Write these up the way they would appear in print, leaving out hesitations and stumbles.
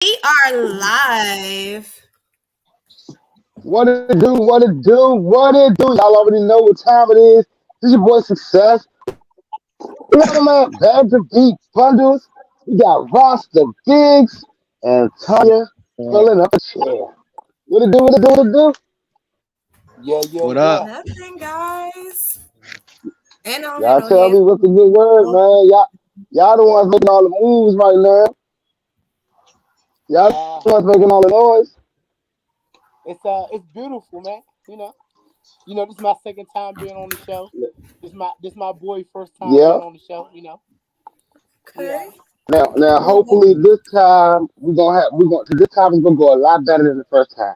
We are live. What it do? What it do? What it do? Y'all already know what time it is. This is your boy Success. We got my man Bags of Beat Bundles. We got Roster Diggs and Tanya filling up a chair. What it do? What it do? What it do? Yeah, yeah, What yeah. up? Nothing, guys. And on and Y'all on tell here. me what's the good word, man. Y'all the ones making all the moves right now. Y'all Uh, the ones making all the noise. it's beautiful, man. This is my second time being on the show. This my boy first time Yeah. being on the show. Yeah. Okay. Now, Well, hopefully this time this time is gonna go a lot better than the first time.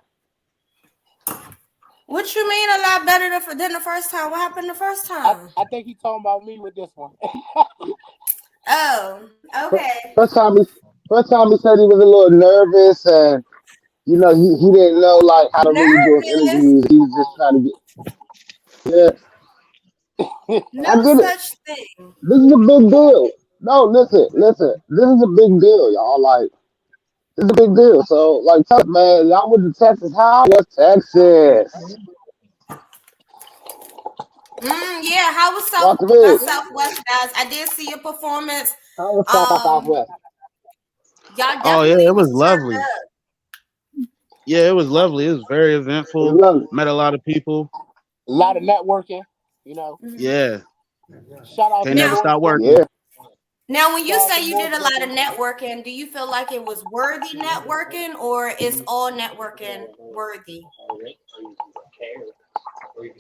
what you mean a lot better than the first time? What happened the first I time? I think he talking about me with this one. Oh, okay. First time he first time he said he was a little nervous and he didn't know like how to really do his Nervous? interviews. He was just trying to get yeah. No I get it. such thing. This is a big deal. No, listen. This is a big deal, y'all. Like this is a big deal. So like tell us, man, y'all went to Texas. How was Texas? Yeah, how was Rock the big. Southwest, guys? I did see your performance. How was Um, Southwest? y'all Oh yeah, definitely it was was turned lovely. up. Yeah, it was lovely. It was very It was eventful. lovely. Met a lot of people. A lot of networking. Mhm. Yeah, Shout out can't to never Now, stop Morrisville. working. Yeah. Now, when you Shout out to say you did a Morrisville, lot of baby. networking, do you feel like it was worthy networking or is all networking worthy?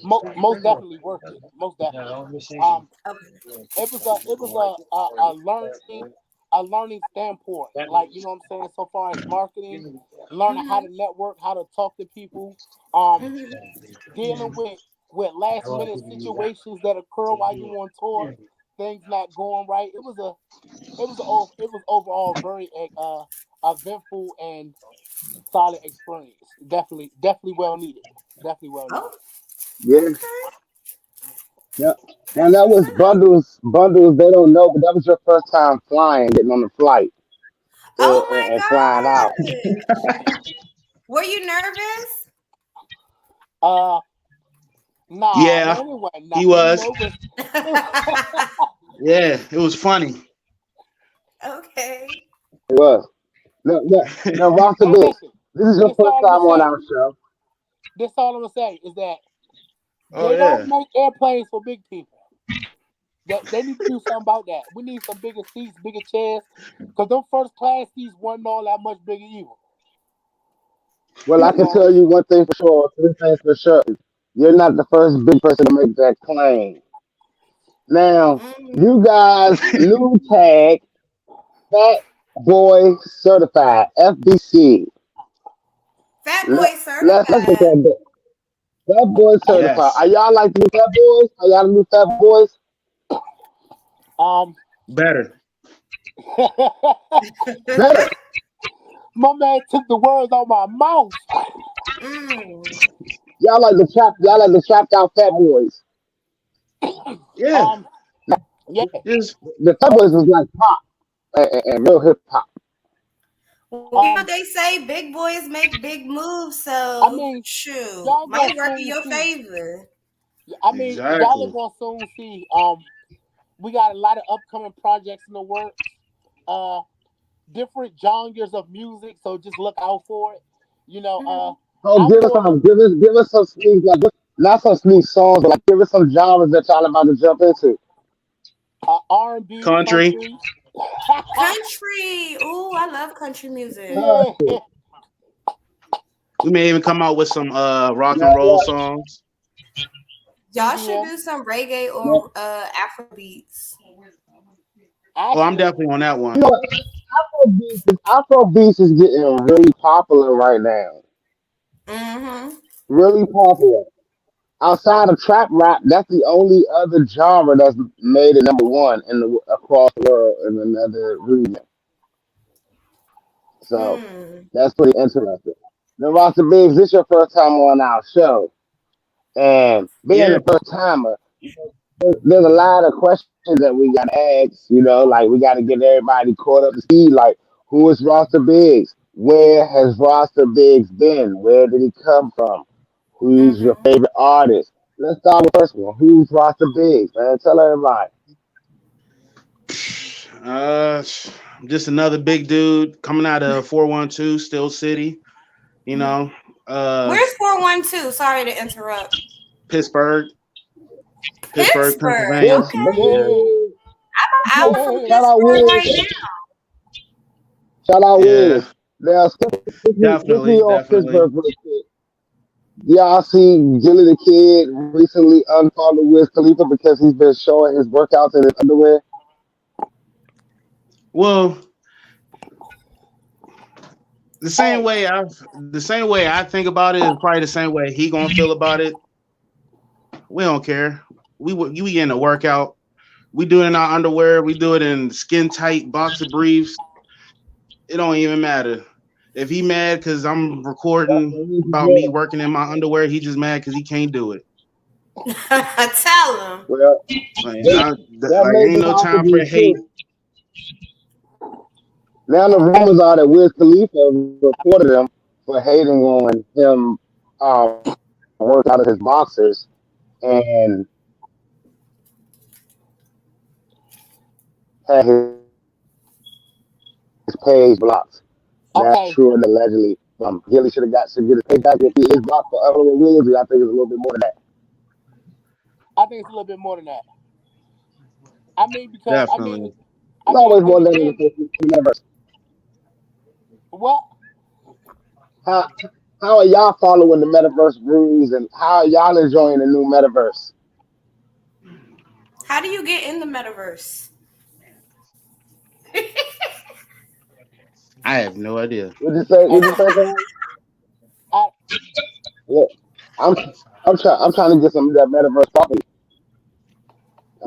Most definitely worth it. Most definitely. Um, Okay. it was a learning standpoint. Like, you know what I'm saying, so far as marketing, learning how hmm to network, how to talk to people, um, hmm dealing with last minute situations that occur while you on tour, things not going right. It was overall very eventful and solid experience. Definitely well needed. Definitely well Oh, needed. Yeah. okay. Yeah. Now That's that what's was up. bundles. They don't know, but that was your first time flying, getting on the flight Oh my and flying out. gosh. Were you nervous? Uh, nah, Yeah, man, it wasn't he nothing. was. Yeah, it was funny. Okay. It was. Now, Roster Hey, Biggs, listen. this is your This first all I'm gonna time on say. our show. This all I'm gonna say is that Oh they don't yeah, make airplanes for big people. They need to do something about that. We need some bigger seats, bigger chairs, because them first class seats wasn't all that much bigger either. Well, I You can know. tell you one thing for sure, two things for sure. You're not the first big person to make that claim. Now, Mm. you guys, new tag, Fat Boy Certified, FBC. Fat Let, boy let's get certified. that bit. Fat Boy Certified. yes, Are y'all like the new Fat Boys? Are y'all the new Fat Boys? Um. better. Better. My man took the words out my mouth. mm. Y'all like the trapped out Fat Boys. Yeah, Um. Yeah. it's The Fat Boys was like pop and real hip hop. Well, you know Um. they say big boys make big moves, I so mean, shoot, y'all gonna might work in soon your see. favor. Y'all are exactly. gonna soon see. We got a lot of upcoming projects in the works. Uh, different genres of music, so just look out for it. You know, Mhm. Oh, I'm give us more some, in give us some sneak, like not some sneak songs, but like give us some genres that y'all about to jump into. R&B, Country. country. Country. Ooh, I love country music. Yeah, Country. We may even come out with some rock Now, and roll songs. Y'all should EDM. do some reggae now, or Afro beats. Oh, I'm Actually, definitely on that you one. know, Afro beats is getting really popular right now. Mm-hmm. Really popular. Outside of trap rap, that's the only other genre that's made it number one across the world in another region. So Mm. that's pretty interesting. Now, Roster Biggs, this your first time on our show, and being Yeah, a first timer, there's a lot of questions that we got to ask. Like we got to get everybody caught up to speed. Like, who is Roster Biggs? Where has Roster Biggs been? Where did he come from? Who's your Mm-hmm. favorite artist? Let's start with the first one. Who's Roster Biggs, man? Tell everybody. Uh, just another big dude coming out of 412 Steel City. You know, uh, Where's 412? Sorry to interrupt. Pittsburgh, Pittsburgh, Pittsburgh. Pennsylvania. Okay. Yeah, Yeah, Pittsburgh. I'm Shout from yeah. out Pittsburgh Wiz. right Shout out yeah, Wiz. Now, since we definitely, on definitely. Pittsburgh real quick, y'all see Gilly the Kid recently unfollowed Wiz Khalifa because he's been showing his workouts in his underwear. Well, Hey, the same way I think about it is probably the same way he gonna feel about it. We don't care. We in a workout. We do it in our underwear. We do it in skin tight boxer briefs. It don't even matter. If he mad because I'm recording about me Yeah. working in my underwear, he just mad because he can't do it. now. Tell him. Well, Like, that, that like may ain't be no time for possibly hate. true. Now the rumors are that Wiz Khalifa reported him for hating on him working out of his boxers and had his page blocked. That's true and allegedly. okay. Gilly should get his page back if he is blocked for Evelyn Williams. I think it's a little bit more than that. I think it's a little bit more than that. I mean, because Definitely. It's always more and than that in again, the metaverse. what? How how are y'all following the metaverse rules and how are y'all enjoying the new metaverse? How do you get in the metaverse? I have no idea. Would you say? Would you say so? I Yeah, I'm I'm trying to get some of that metaverse property.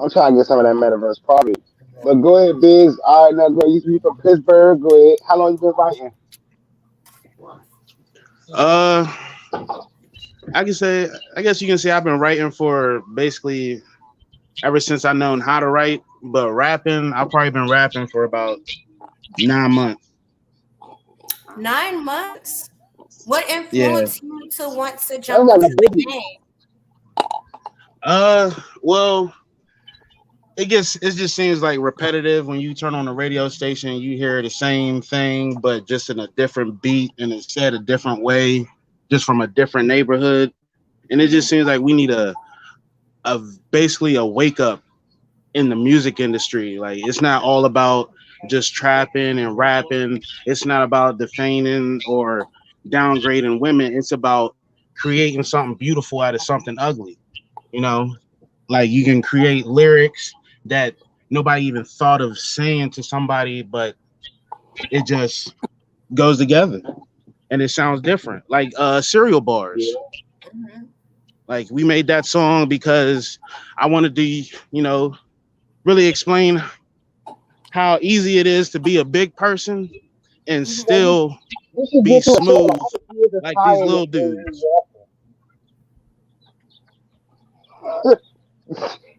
I'm trying to get some of that metaverse property. But go ahead, Biggs. All right, now go. You be from Pittsburgh. Go ahead. How long you been writing? Uh, I can say, I guess you can say I've been writing for basically ever since I known how to write. But rapping, I've probably been rapping for about 9 months. 9 months. What Yeah. influenced you to want to That's jump like a into the baby. game? Well, it just seems like repetitive when you turn on the radio station. You hear the same thing, but just in a different beat and it's said a different way, just from a different neighborhood. And it just seems like we need a basically a wake up in the music industry. Like it's not all about just trapping and rapping. It's not about defaming or downgrading women. It's about creating something beautiful out of something ugly. You know, like you can create lyrics that nobody even thought of saying to somebody, but it just goes together and it sounds different. Like cereal bars. Yeah. Mhm. Like we made that song because I wanted to, really explain how easy it is to be a big person and Mhm. Yeah, still we should be get to a show like smooth how many years of like these time little in dudes. Walker.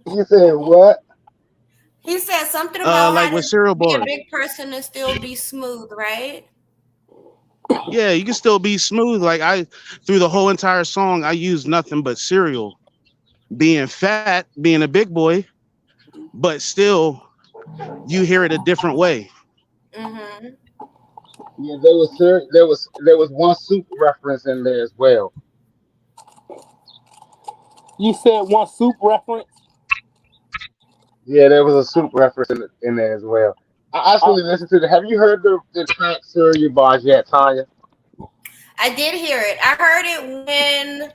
You said what? He said something about Like how with to cereal be a bars. big person and still be smooth, right? Yeah, you can still be smooth. Like I through the whole entire song, I used nothing but cereal. Being fat, being a big boy, but still you hear it a different way. Mm-hmm. Yeah, there was one soup reference in there as well. you said one soup reference. Yeah, there was a soup reference in there as well. I Uh, actually listened to the. Have you heard the track "Cereal Bars" yet, Tanya? I did hear it. I heard it when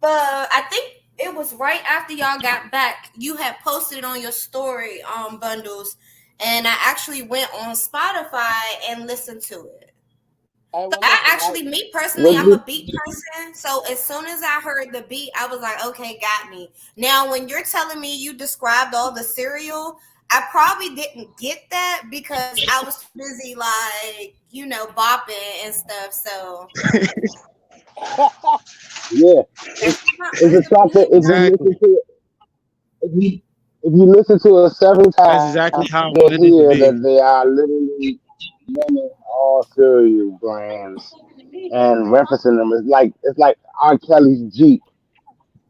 I think it was right after y'all got back. You had posted it on your story bundles, and I actually went on Spotify and listened to it. hey, So well, I listen. actually, me personally, Was I'm you? a beat person. So as soon as I heard the beat, I was like, okay, got me. Now, when you're telling me you described all the cereal, I probably didn't get that because I was too busy, like, bopping and stuff. So Yeah, that's it's not it's a track that if you Exactly. listen to it, if you listen to it several That's times, exactly how I you'll wanted it to hear be. that they are literally. naming all cereal brands and referencing them. It's like R. Kelly's Jeep,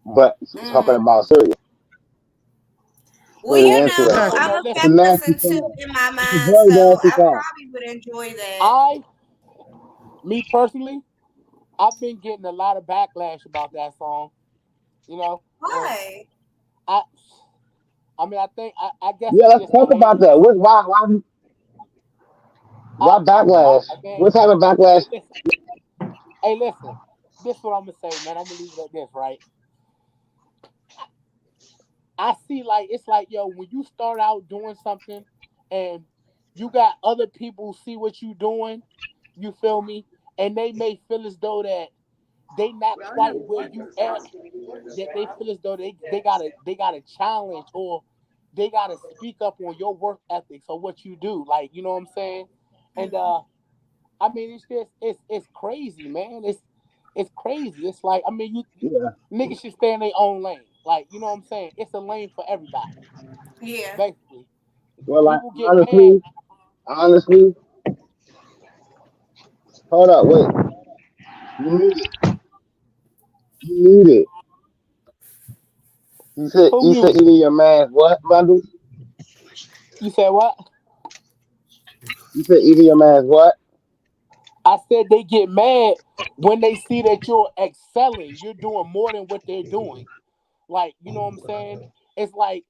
but talking Mm. about cereal. Well, Pretty you know who Okay, interesting. I'm now a It's a listen. fat nasty person too song. in my It's a mind, very so nasty I song. probably would enjoy that. I, me personally, I've been getting a lot of backlash about that song. You know, and Why? I, I mean, I guess Yeah, it's let's just the talk about latest. that. Why backlash? I mean, What type of backlash? listen, hey, listen. This is what I'm gonna say, man. I'm gonna leave it at this, right? I see, like, it's like, yo, when you start out doing something, and you got other people see what you doing, you feel me, and they may feel as though that they not quite where you at, that they feel as though they gotta challenge, or they gotta speak up on your work ethics or what you do, like, you know what I'm saying? And I mean, it's just it's crazy, man. It's crazy. It's like, I mean, you Yeah. niggas should stay in their own lane, like, you know what I'm saying? It's a lane for everybody, Yeah. basically. Well, like People get mad. honestly, hold up, wait. You need it. You need it. Who You said muted? either your man's what, bundle? You said what? You said either your man's what? I said they get mad when they see that you're excelling. You're doing more than what they're doing. Like, you know what I'm saying? It's like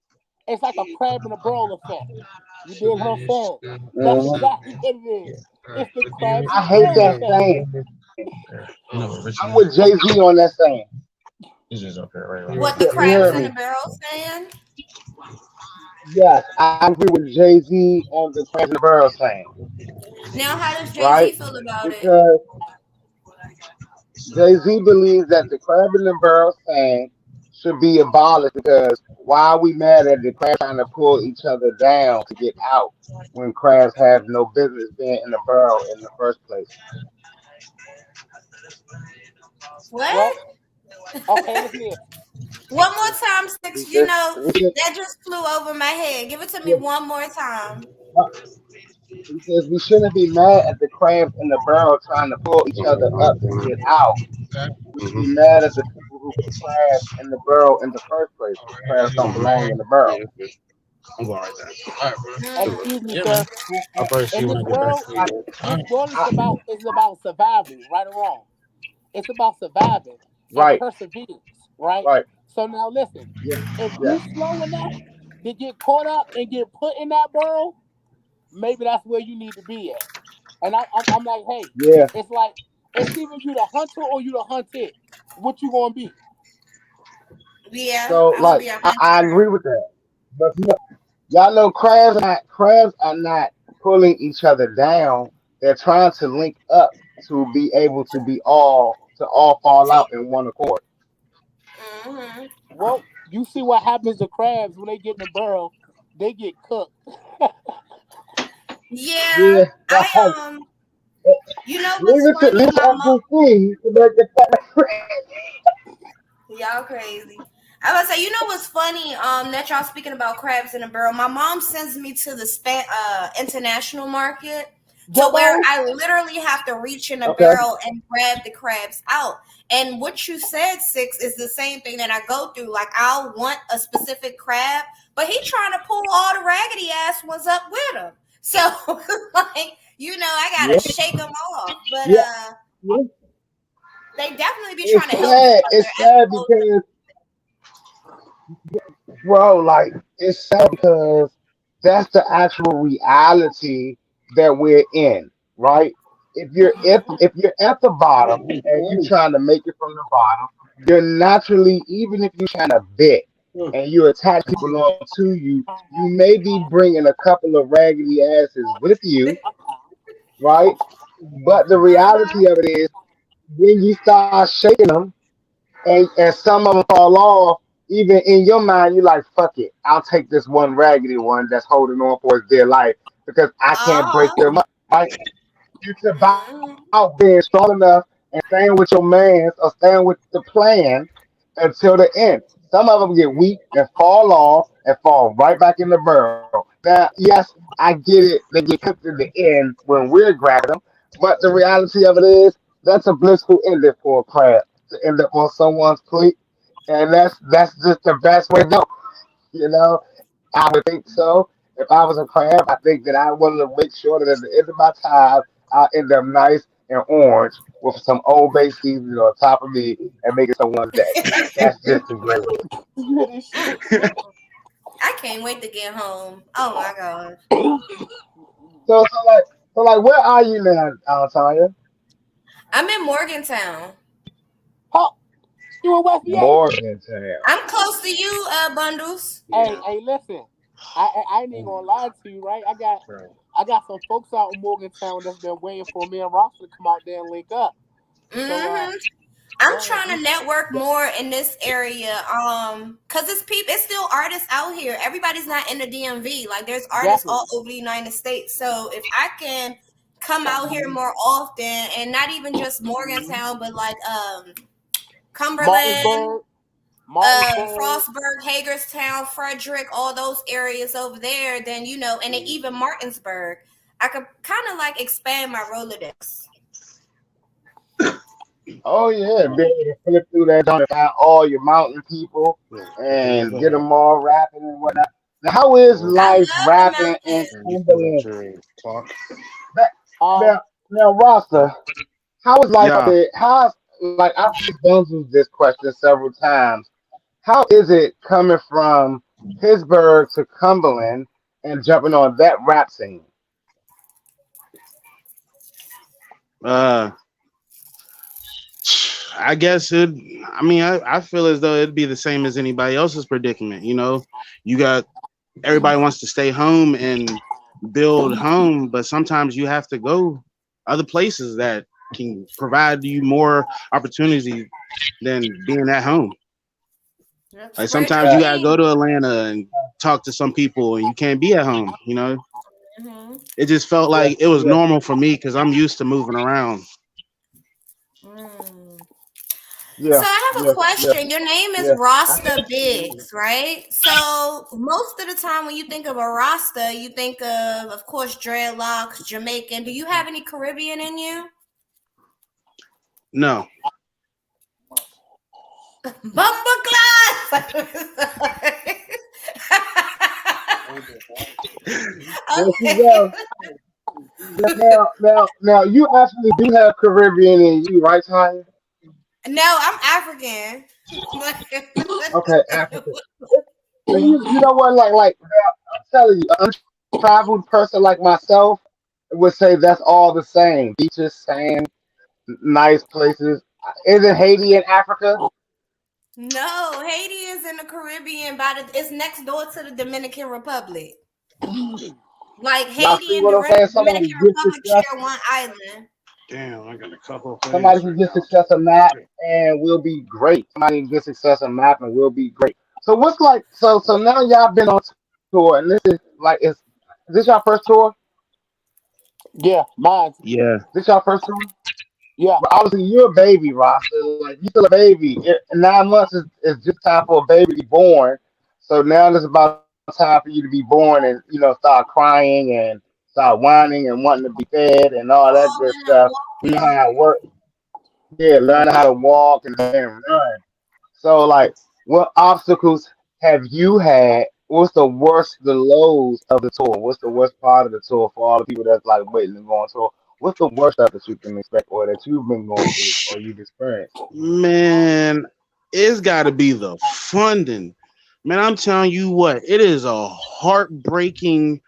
it's like a crab in a barrel effect. You dig what I'm saying? That's Mhm. exactly what it is. It's the crabs in I the hate barrel that effect. saying. I'm with Jay Z on that saying. What the You crabs heard in the me? barrel saying? Yes, I agree with Jay Z on the Crabs in the Barrel saying, Now, how does Jay right? Z feel about it? Because Jay Z believes that the crab in the barrel saying should be abolished because why are we mad at the crabs trying to pull each other down to get out when crabs have no business being in the barrel in the first place? Well, What? okay, listen here. One more time, He Six. You says, know, he says, that just flew over my head. Give it to me one more time. he says we shouldn't be mad at the crabs in the barrel trying to pull each other up to get out. We should be mad at the people who put crabs in the barrel in the first place because crabs don't belong in the barrel. Mm. Excuse me, sir. In Like, this world I, is about survival, right or wrong. It's about surviving and right, perseverance, right? right, So now listen, yeah, if yeah, you slow enough to get caught up and get put in that burrow, maybe that's where you need to be at. And I'm like, hey, yeah. it's like it's either you the hunter or you the hunted. What you gonna be? Yeah, So I'm gonna like be a I hunter. agree with that. But y'all know crabs are not pulling each other down. They're trying to link up to be able to be all fall out in one accord. Hmm. Well, you see what happens to crabs when they get in the burrow, they get cooked. Yeah, Yeah, I You know what's leave funny? it to My mom. FCC to make the Y'all crazy. I was say, you know what's funny? That y'all speaking about crabs in a barrel. My mom sends me to the international market to where Ghetto. I literally have to reach in a Okay. barrel and grab the crabs out. And what you said, Six, is the same thing that I go through. Like I'll want a specific crab, but he trying to pull all the raggedy ass ones up with him. So like, I gotta Yeah, shake them off. But yeah, yeah. they definitely be trying It's to help each sad. other It's as sad opposed to. because bro, like it's sad because that's the actual reality that we're in, right? If you're at the bottom and you're trying to make it from the bottom, you're naturally, even if you're trying to bet and you attach people onto you, you may be bringing a couple of raggedy asses with you, right? But the Uh-huh. reality of it is, when you start shaking them, and some of them fall off, even in your mind, you're like, fuck it. I'll take this one raggedy one that's holding on for his dear life because I can't break Uh-huh. them up. Right? It's about Mhm. being strong enough and staying with your man or staying with the plan until the end. Some of them get weak and fall off and fall right back in the barrel. Now, yes, I get it. They get cooked in the end when we're grabbing them, but the reality of it is that's a blissful ending for a crab to end up on someone's plate, and that's just the best way to go. You know, I would think so. If I was a crab, I think that I wanted to make sure that at the end of my time, I end up nice and orange with some Old Bay seasoning on top of me and make it someone's day. That's just the great way. Yeah, this shit. I can't wait to get home. Oh my gosh. So like, where are you now, Tanya? I'm in Morgantown. Huh? You in West VA? Morgantown. I'm close to you, Bundles. Hey, listen. I ain't even gonna lie to you, right? I got some folks out in Morgantown that's been waiting for me and Ross to come out there and link up. So Hmm I'm yeah, trying to network more in this area. Cause it's still artists out here. Everybody's not in the DMV. Like there's artists exactly. all over the United States. So if I can come out here more often, and not even just Morgantown, but like Cumberland, Martinsburg, Martinsburg. Frostburg, Hagerstown, Frederick, all those areas over there, then and then even Martinsburg, I could kind of like expand my Rolodex. Oh yeah, be able to flip through that joint and find all your mountain people and get them all rapping and whatnot. Now, how is I life love the rapping in mountains. Cumberland? That- Um, now, Rasta, how is life up Yeah. there? How's like I've gone through this question several times. How is it coming from Pittsburgh to Cumberland and jumping on that rap scene? Uh, I guess it. I mean, I feel as though it'd be the same as anybody else's predicament. You got everybody wants to stay home and build home, but sometimes you have to go other places that can provide you more opportunity than being at home. Like Spread your sometimes you That gotta go wings. to Atlanta and talk to some people, and you can't be at home. Hmm It just felt yeah, like it was yeah, normal for me because I'm used to moving around. Mm. yeah, So I have a yeah, yeah, question. Your name is yeah. Rasta Biggs, right? So most of the time when you think of a Rasta, you think of course, dreadlocks, Jamaican. Do you have any Caribbean in you? No, Bumba class. There she Okay. go. Now, you actually do have Caribbean in you, right, Tanya? No, I'm African. Okay, Africa. And you know what? Like I'm telling you, an untraveled person like myself would say that's all the same. Beaches, sand, nice places. Isn't Haiti in Africa? No, Haiti is in the Caribbean, it's next door to the Dominican Republic. Like Y'all Haiti see and what the I'm saying? Dominican Republic share one island. damn, I got a couple of things Somebody right can get now. success a map and we'll be great. Somebody can get success a map and we'll be great. So what's like? So now y'all been on tour and this is like is this y'all first tour? yeah, mine. Yeah, This y'all first tour? Yeah, Well, obviously you're a baby, Roster. Like you still a baby. 9 months is just time for a baby to be born. So now it's about time for you to be born and start crying and start whining and wanting to be fed and all that good Crawling and stuff. We know walking. how it works. Yeah, learn how to walk and run. So like, what obstacles have you had? What's the worst, the lows of the tour? What's the worst part of the tour for all the people that's like waiting to go on tour? What's the worst stuff that you can expect or that you've been going through or you've experienced? man, it's got to be the funding. Man, I'm telling you what, it is a heartbreaking,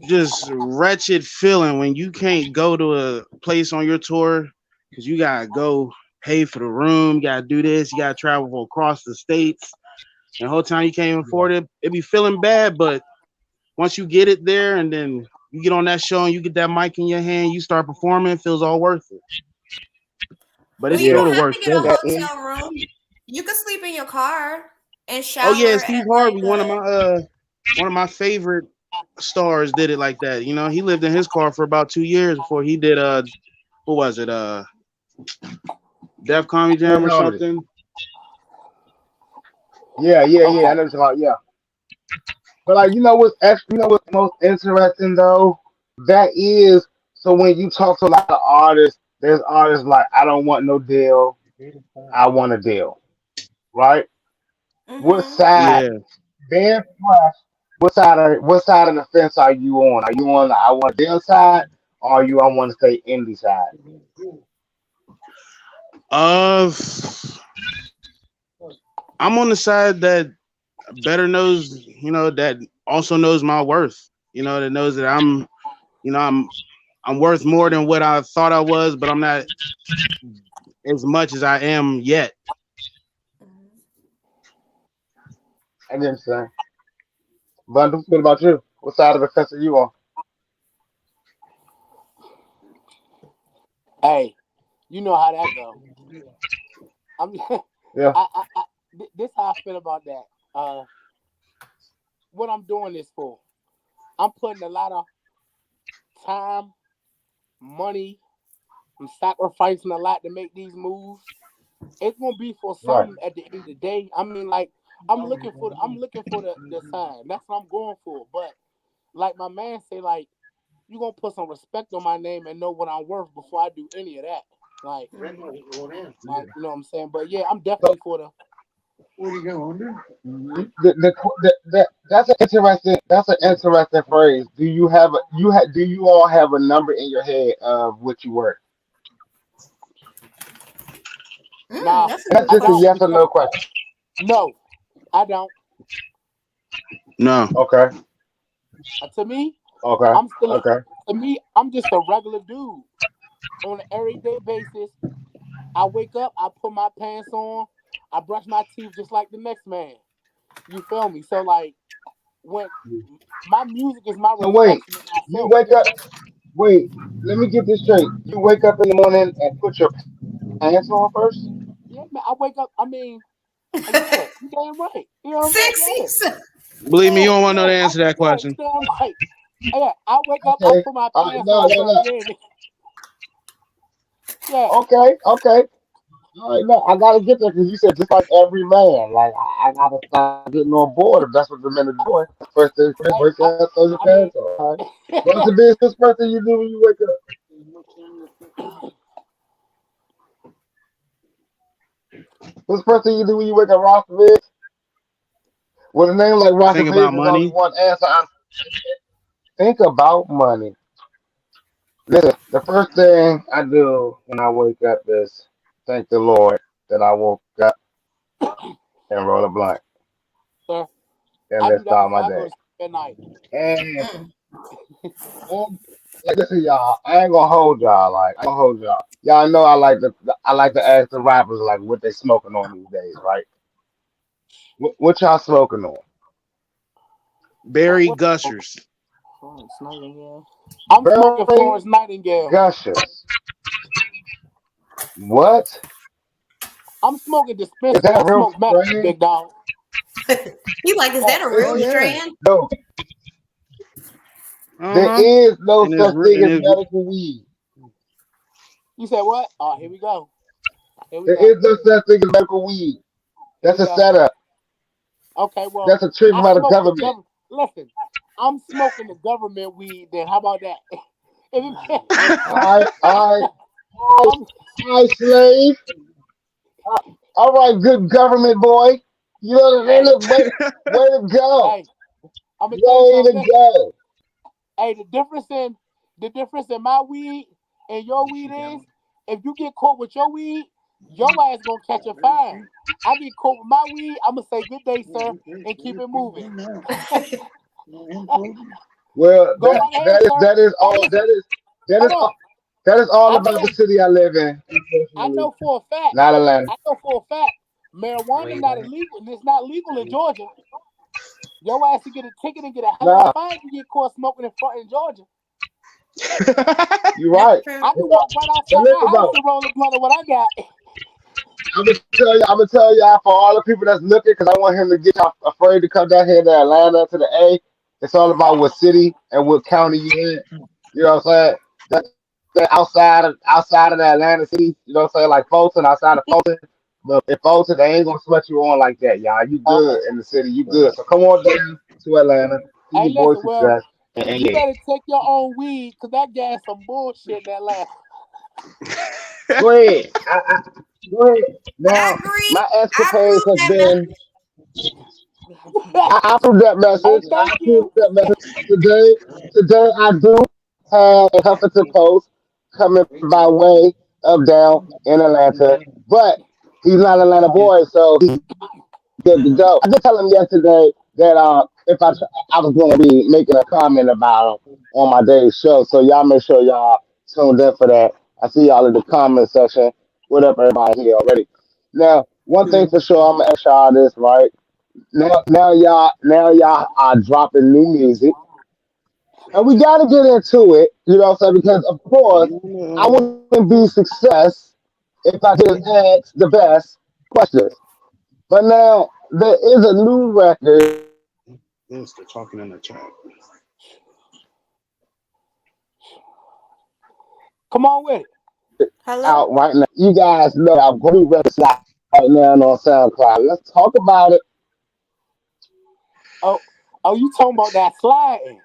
just wretched feeling when you can't go to a place on your tour because you gotta go pay for the room, you gotta do this, you gotta travel across the states, and the whole time you can't even Yeah, afford it. It be feeling bad, but once you get it there and then you get on that show and you get that mic in your hand, you start performing, it feels all worth it. But Well, it's you still yeah, the don't have to worst get a feeling. that is. hotel room. You could sleep in your car and Oh yeah, shower Steve at like Harvey, one of my favorite stars, did it like that. He lived in his car for about 2 years before he did what was it, Def Comedy Def Jam or Comedy. something. Yeah, yeah, yeah. I okay. know what you're talking about. Yeah. But like, you know what's most interesting though? That is, so when you talk to a lot of artists, there's artists like, I don't want no deal, I want a deal, right? What Mm-hmm. side, Yeah. being fresh, what side of the fence are you on? Are you on the I want a deal side, or are you I want to stay indie side? Uh, I'm on the side that better knows, that also knows my worth. That knows that I'm worth more than what I thought I was, but I'm not as much as I am yet. I didn't say. Bundle, what about you? What side of the fence are you on? Hey, you know how that go. I'm Yeah, this how I feel about that. Uh, what I'm doing this for? I'm putting a lot of time, money. I'm sacrificing a lot to make these moves. It's gonna be for right. something at the end of the day. I mean, like I'm looking for the sign. That's what I'm going for. But like my man say, like you gonna put some respect on my name and know what I'm worth before I do any of that. Like, you know what I'm saying? But yeah, I'm So definitely for the. that's an interesting phrase. Do you all have a number in your head of what you work? Mm, Nah, that's a And that's good I just a don't question. yes or because no question. no, I don't. No. Okay, To me, okay, I'm still a, okay. to me, I'm just a regular dude on an everyday basis. I wake up, I put my pants on, I brush my teeth just like the next man. You feel me? So like when my music is my So wait, reflection of you myself. wake up. Wait, let me get this straight. You wake up in the morning and put your pants on first. Yeah, man. I wake up. I mean, yeah, you damn right. You know what I'm Sexy. saying? Believe me, you Yeah, don't want to know yeah, the yeah. answer to that Yeah, question. you damn right. Yeah, I wake up, I Okay. put my All right. pants No, on no, first. no. Yeah, yeah. Okay. Okay. All right. No, I gotta get there because you said just like every man. Like I gotta start getting on board if that's what the men are doing. First thing first, Hey, wake up, throw your I mean, pants on. All right. What's the business first thing you do when you wake up? What's the first thing you do when you wake up, Roster Biggs? With a name like Roster Think Biggs, about there's only money. one answer. I think about money. Listen, the first thing I do when I wake up is thank the Lord that I woke up and roll a blunt sir, and I let's do that start before my I go day. to sleep at night. And, Mm. and like listen, y'all, I ain't gonna hold y'all. Like I ain't gonna hold y'all. Y'all know I like to ask the rappers like what they smoking on these days, right? What y'all smoking on? What? Barry What? Gushers. Florence Nightingale. I'm smoking Very Florence Nightingale. gushers. What I'm smoking is dispensary. that I a real smoke Mac, strain? big dog. You like, is Yeah. that a It's Oh real yeah. strand? no. Uh There huh. is no And his such thing and as his medical weed. You said what? Oh, here we go. Here we There go. is no such thing as medical weed. Here That's we a go. setup. Okay, well, That's a trick I by the smoke the government. government. Listen, I'm smoking the government weed. Then how about that? If it- All right, all right, I'm, all right, slave. All right, good government boy. You know what I mean? hey, Look, way to go. hey, I'm gonna tell you Way something. to Listen, go. hey, the difference in my weed and your weed is, if you get caught with your weed, your ass gonna catch a fine. I get caught with my weed, I'm gonna say good day, sir, and keep it moving. Well, Go right ahead, sir. that is Hey, all listen, that hold is on. all that is all I about the know, city I live in. I Unfortunately, know for a fact. not Atlanta. I know for a fact. Marijuana not illegal. It's not legal in Georgia. Your ass to get a ticket and get a hell of a Nah, fine. You get caught smoking in front in Georgia. you're That's right. true. I can walk right But outside my listen house though, and roll a blunt of what I got. I'm gonna tell y'all for all the people that's looking, because I want him to get y'all afraid to come down here to Atlanta to the A. It's all about what city and what county you in. You know what I'm saying? That outside of the Atlanta city, you know what I'm saying? Like Fulton, outside of Fulton. But in Fulton, they ain't gonna sweat you on like that, y'all. You Okay. good in the city, you good. So come on down. to Atlanta. This Hey, your boy listen, well, Success. you better take your own weed, cause that gas some bullshit in Atlanta. Go ahead. Go ahead. I Now, agree. my I escapades approve has that been. message. I approved that Hey, message. I thank approved you. that message. Today, today I do have a Huffington Post coming by way of down in Atlanta, but he's not an Atlanta boy, so he's good to go. I did tell him yesterday that if I was going to be making a comment about him on my day's show, so y'all make sure y'all tuned in for that. I see y'all in the comment section. What up, everybody here already? Now, one thing for sure, I'm gonna ask y'all this, right? Now y'all are dropping new music, and we got to get into it. You know what I'm saying? Because of course, I wouldn't be success if I didn't ask the best questions. But now there is a new record Yes, they're talking in the chat. Come on with it. Hello? out right now. You guys know our great records out right now on SoundCloud. Let's talk about it. Oh, oh, you talking about that sliding?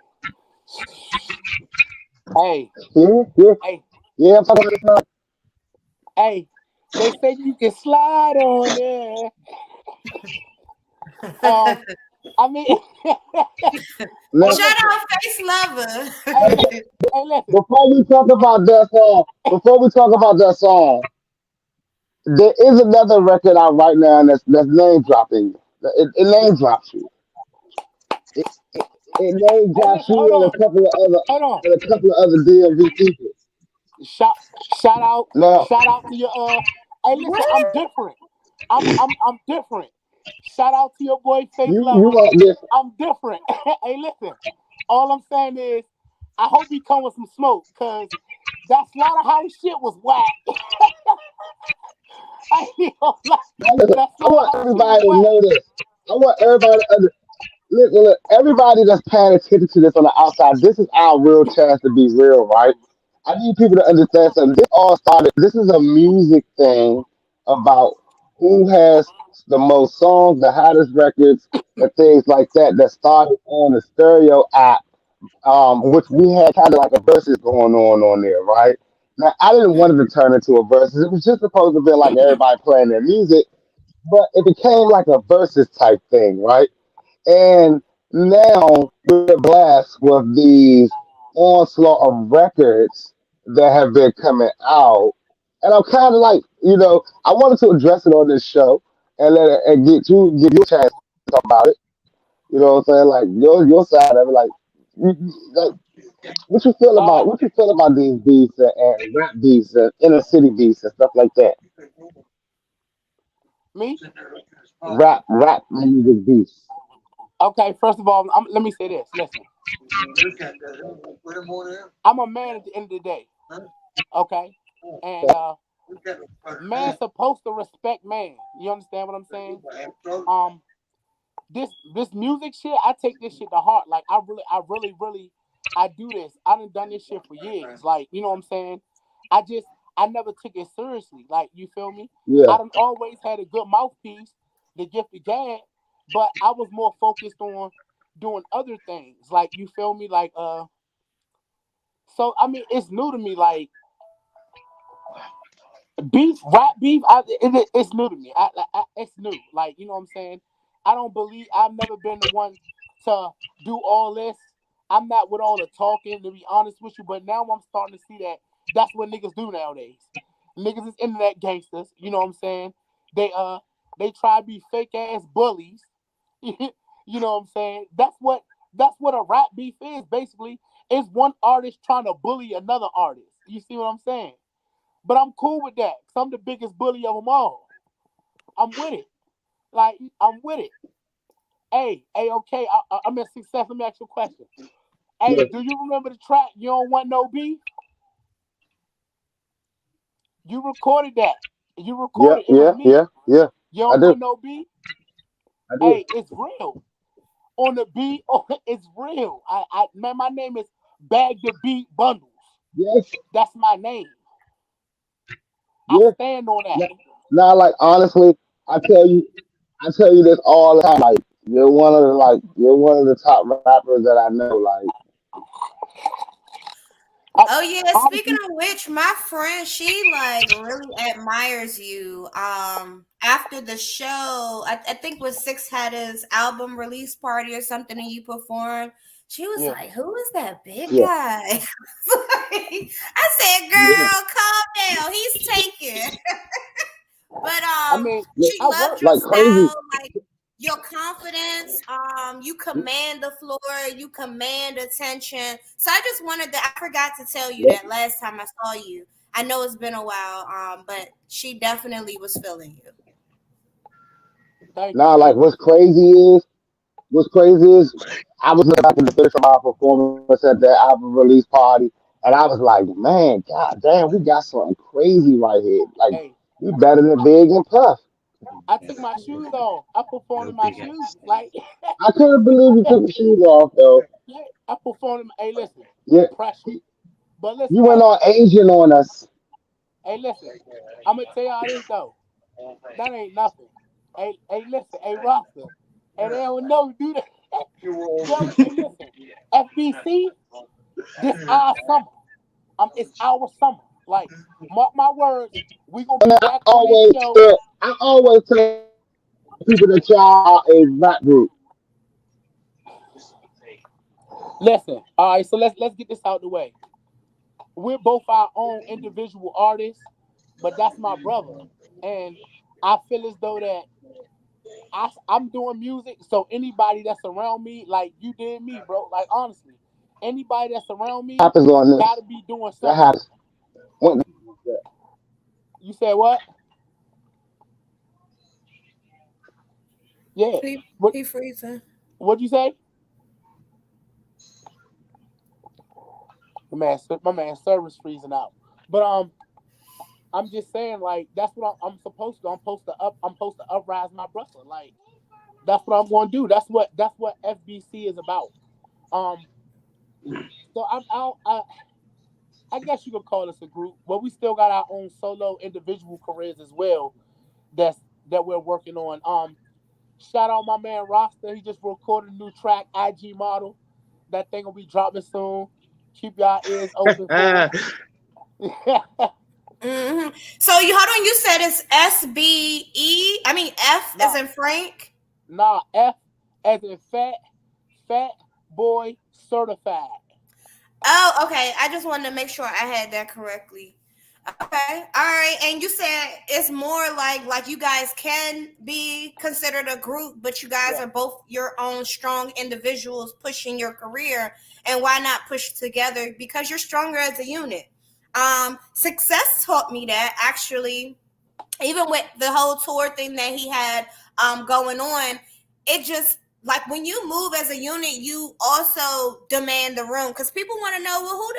Hey, Yeah, yeah, hey, yeah. I'm talking about hey. They say you can slide on there. Um, I mean, now. hey, Shout listen, out Face Lover. hey, hey, listen. Before we talk about that song, there is another record out right now that's name dropping. It name drops you. It name Hey, drops listen. you Hold on. and a couple of other DMV people. Shout, shout out, Now, shout out to your. Hey, listen. What? I'm different. I'm different. Shout out to your boy Face you Lover. want this? I'm different. Hey, listen. All I'm saying is, I hope he come with some smoke, cause that slaughterhouse shit was whack. I ain't gonna lie. Listen, That I want slaughterhouse shit was everybody to whack. know this. I want everybody to look, everybody that's paying attention to this on the outside, this is our real chance to be real, right? I need people to understand something. This all started, this is a music thing about who has the most songs, the hottest records, and things like that that started on the stereo app, which we had kind of like a versus going on there, right? Now, I didn't want it to turn into a versus. It was just supposed to be like everybody playing their music, but it became like a versus type thing, right? And now we're blessed with these onslaught of records that have been coming out. And I'm kind of like, I wanted to address it on this show and give you a chance to talk about it. You know what I'm saying? Like your side of it, like, like Uh, what you feel about these beats and rap beats and inner city beats and stuff like that? me? Rap music beats. Okay. First of all, let me say this. Listen, I'm a man at the end of the day. Okay, and man's supposed to respect man. You understand what I'm saying? Um, this music shit, I take this shit to heart. Like I really, I do this. I done this shit for years. Like, you know what I'm saying? I just I never took it seriously. Like, you feel me? Yeah, I done always had a good mouthpiece, the gift of gab, but I was more focused on doing other things. Like, you feel me? Like, so I mean, it's new to me. Like, rap beef, it's new to me. It's new. Like, you know what I'm saying? I don't believe I've never been the one to do all this. I'm not with all the talking, to be honest with you. But now I'm starting to see that that's what niggas do nowadays. Niggas is internet gangsters. You know what I'm saying? They they try to be fake ass bullies. You know what I'm saying? That's what a rap beef is basically. It's one artist trying to bully another artist. You see what I'm saying? But I'm cool with that because I'm the biggest bully of them all. I'm with it. Like, I'm with it. Hey, okay. I'm in Success. Let me ask you a question. Hey, yeah, do you remember the track You Don't Want No Beef? You recorded that. You yeah, recorded it was yeah, me. yeah, yeah. You I Don't do. Want No Beef? I do. Hey, it's real. On the beat, oh, it's real. Man, my name is Bag the Beat Bundles. Yes, That's my name. I yes. stand on that. Now, like honestly, I tell you, I tell you this all the time. Like you're one of the top rappers that I know. Like, I, Oh yeah, speaking honestly, of which, my friend, she like really admires you. After the show, I think was Six had his album release party or something and you performed. She was yeah. like, "Who is that big yeah, guy?" I said, yeah, "Girl, calm down. He's taken." But I mean, yeah, she I loved work. your like crazy. style, like your confidence. You command the floor, you command attention. So I just wanted to, I forgot to tell you that last time I saw you. I know it's been a while, but she definitely was feeling you. Thank you, Nah, like thank you. what's crazy is I was looking back in the footage from our performance at that album release party, and I was like, man, god damn, we got something crazy right here. Like, Hey, we better than Big and Puff. I took my shoes off. I performed in my shoes. Like, I couldn't believe you took the shoes off though. yeah, I performed. Hey, listen, Yeah, pressure. But listen you went though. on Asian on us. Hey, listen. I'm gonna tell y'all this though. That ain't nothing. Hey, listen. Hey, Rasta. And they don't know, do that. Yo, hey, listen. FBC, this our summer. It's our summer. Like, mark my words. We gonna be Man, back on this show. I always tell people that y'all are a rap group. Listen. All right. So let's get this out the way. We're both our own individual artists, but that's my brother, and I feel as though that I'm doing music, so anybody that's around me, like you did me, bro. Like honestly, anybody that's around me Happens on this. gotta be doing That something. happens. When, You said what? Yeah. What He freezing. what'd you say? My man service freezing out. But I'm just saying, like, that's what I'm supposed to do. I'm supposed to uprise my brother. Like, that's what I'm gonna do. That's what FBC is about. Um, so I guess you could call us a group, but we still got our own solo individual careers as well. That's that we're working on. Shout out my man Roster. He just recorded a new track, IG Model. That thing will be dropping soon. Keep y'all ears open for it. So you hold on. You said it's SBE. I mean F as nah, in Frank. nah. F as in fat boy certified. Oh, okay. I just wanted to make sure I had that correctly. Okay. All right. And you said it's more like you guys can be considered a group, but you guys Yeah. are both your own strong individuals pushing your career. And why not push together? Because you're stronger as a unit. Success taught me that actually, even with the whole tour thing that he had going on, it just like when you move as a unit, you also demand the room because people want to know, well, who is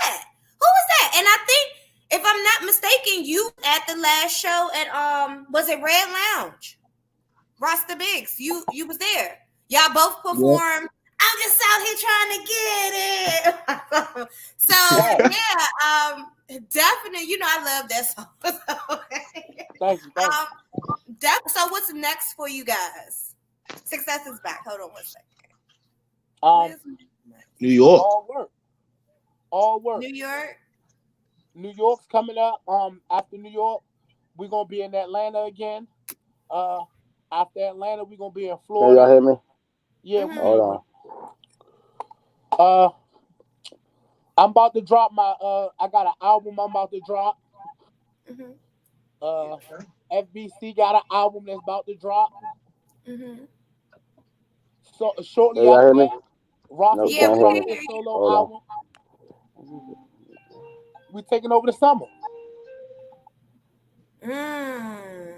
that? Who is that? And I think if I'm not mistaken, you at the last show at was it Red Lounge? Rasta Biggs, you was there. Y'all both yeah. performed. I'm just out here trying to get it. So Yeah. yeah, definitely. You know, I love that song. Thank you. Thank um, so what's next for you guys? Success is back. Hold on one second. you. Where's New York. All work. All work. New York? New York's coming up. After New York, we're gonna be in Atlanta again. Uh, After Atlanta, we're gonna be in Can y'all Florida. hear me? Yeah, we Mm-hmm. hear Hold you. on. Uh, I'm about to drop my. I got an album I'm about to drop. Mm-hmm. Uh, FBC got an album that's about to drop. Mm-hmm. So Can shortly y'all after hear me? that, Ross No, is Yeah, gonna can't we hear drop me. can his hear you. solo Hold on. album. We taking over the summer. Mm.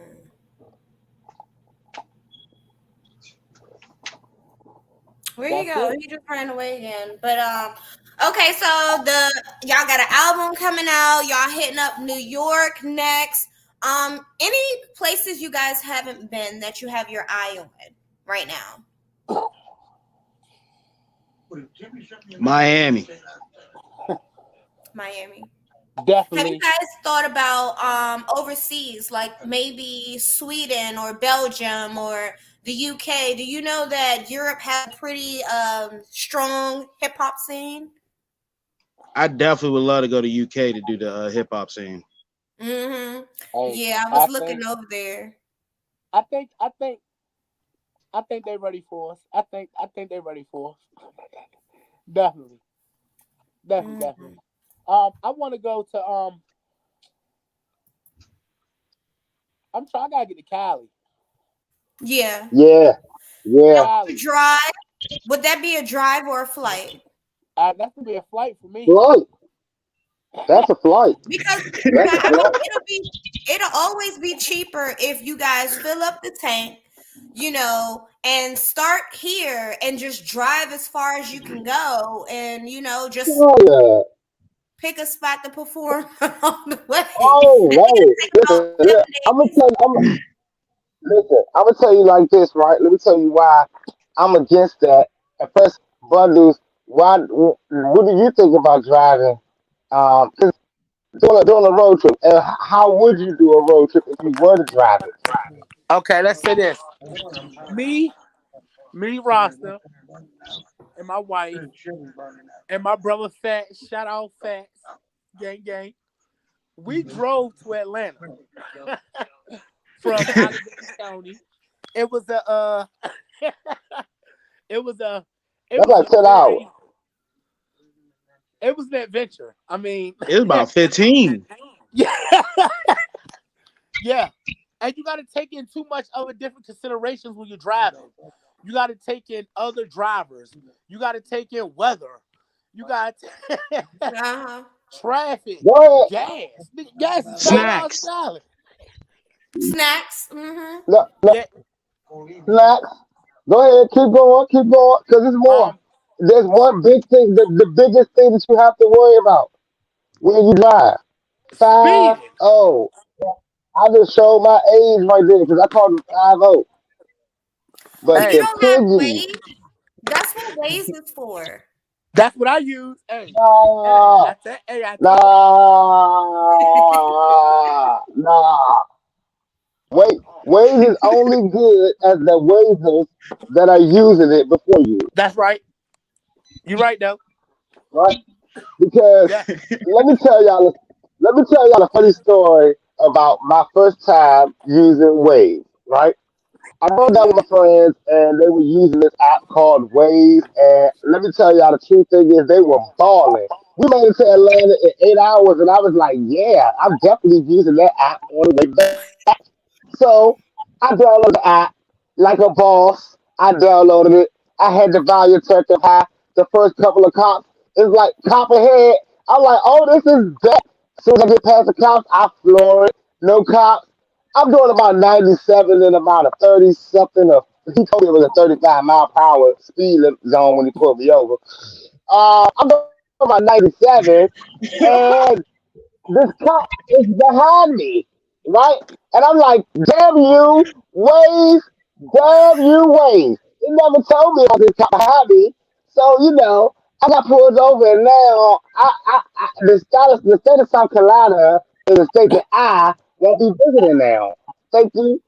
Where you That's go? it. He just ran away again. But okay, so the y'all got an album coming out. Y'all hitting up New York next. Any places you guys haven't been that you have your eye on right now? Miami. Miami. Have you Definitely. guys thought about overseas, like maybe Sweden or Belgium or the UK? Do you know that Europe has a pretty strong hip hop scene? I definitely would love to go to UK to do the hip hop scene. Mm-hmm. Hey, Yeah, I was I looking think, over there. I think, I think, I think they're ready for us. I think they're ready for us. Definitely, definitely, Mm-hmm. definitely. I want to go to I'm trying. I gotta get to Cali. Yeah. Yeah, yeah. Cali. Drive. Would that be a drive or a flight? That's gonna be a flight for me. Flight. That's a flight. Because That's a I mean, flight. it'll always be cheaper if you guys fill up the tank, and start here and just drive as far as you can go, and just Oh yeah. pick a spot to perform on the way. Oh It'll no. take about Listen, yeah. 7 days. Listen. I'm gonna tell you like this, right? Let me tell you why I'm against that. At first, bundles. Why? What do you think about driving? Because doing a road trip. How would you do a road trip if you were to drive it? Okay, let's say this. Me, me, Rasta, and my wife, and my brother Fat. Shout out Fats, gang, gang. We drove to Atlanta from Allegheny County. It was a, it was a, it That's was like a 10 hours. very, it was an adventure. I mean, It was about 15. yeah, yeah. And you got to take in too much other different considerations when you're driving. You got to take in other drivers. You got to take in weather. You got Uh-huh. traffic, Go ahead. gas. Gas is $5 a Snacks. gallon. Snacks. Mm-hmm. No, no, Yeah. relax. Go ahead. Keep going. Because there's more. Um. There's one big thing. The biggest thing that you have to worry about when you drive. Five Speeding. oh. I just showed my age right there because I called it 50. But You Hey, the don't have piggy, Waze. That's what Waze is for. that's what I use. Hey, hey, nah, I told nah. Wait, Waze is only good as the Wazers that are using it before you, that's right. You're right though. right? Because Yeah. let me tell y'all, let me tell y'all a funny story about my first time using Waze, right? I rode down with Mm-hmm. my friends and they were using this app called Waze. And let me tell y'all the true thing is they were balling. We made it to Atlanta in 8 hours and I was like, yeah, I'm definitely using that app on the way back. So I downloaded the app like a boss. I downloaded it. I had the volume turned up high. The first couple of cops, it's like cop ahead. I'm like, oh, this is that. As soon as I get past the cops, I floor it. No cops. I'm doing about 97 in about a 30 something. He told me it was a 35 mile per hour speed zone when he pulled me over. I'm doing about 97, and this cop is behind me, right? And I'm like, damn you, Waze, damn you, Waze. He never told me about this cop behind me. So, I got pulled over, and now the state of South Carolina is a state that I won't be visiting now. Thank you,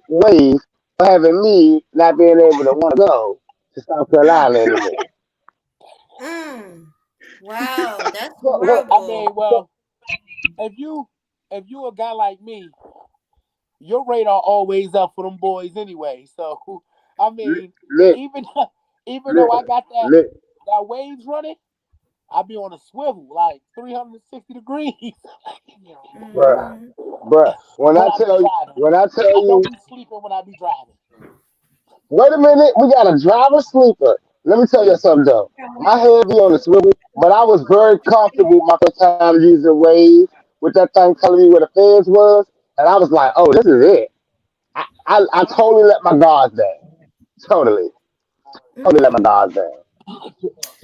Waze, for having me not being able to want to go to South Carolina anymore. Mm. Wow, that's I horrible. mean, well, if you if you a guy like me, your radar always up for them boys anyway. So I mean, Look, even even though I look, got look, that waves running, I be on a swivel like 360 degrees bruh. Mm-hmm. Bruh, when I be driving. when I tell I don't you, be sleeping when I be driving. wait a minute, we got a driver sleeper. Let me tell you something though. My head be on the swivel, but I was very comfortable my first time using Waze with that thing telling me where the feds was, and I was like, oh, this is it. I totally let my guards down. Totally, totally let my Mm. guards down.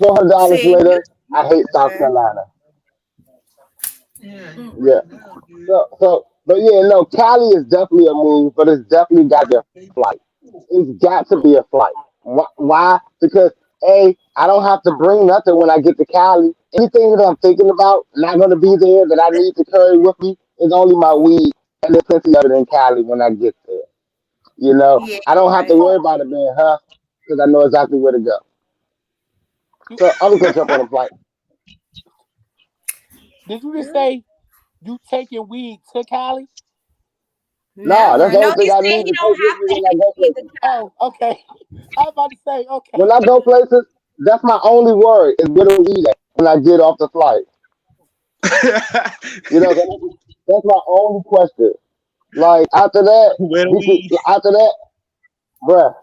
$400 See, later, you I hate South better. Carolina. Mm. Yeah. But yeah, no, Cali is definitely a move, but it's definitely got to be a flight. It's got to be a flight. Why? Because Hey, I don't have to bring nothing when I get to Cali. Anything that I'm thinking about, not going to be there that I need to carry with me is only my weed, and there's plenty of it in Cali when I get there. You know, Yeah, I don't have to right. worry about it being her because I know exactly where to go. You, So I'm just gonna jump on a flight. did you just say you taking weed to Cali? Nah, that's Never. the No, only thing he I said need he to don't take with have me to when I take go me to places. Oh, okay. I was about to say, okay. When I go places, that's my only worry is where to eat at when I get off the flight. You know, that's my only question. Like Where do we? after that, bruh,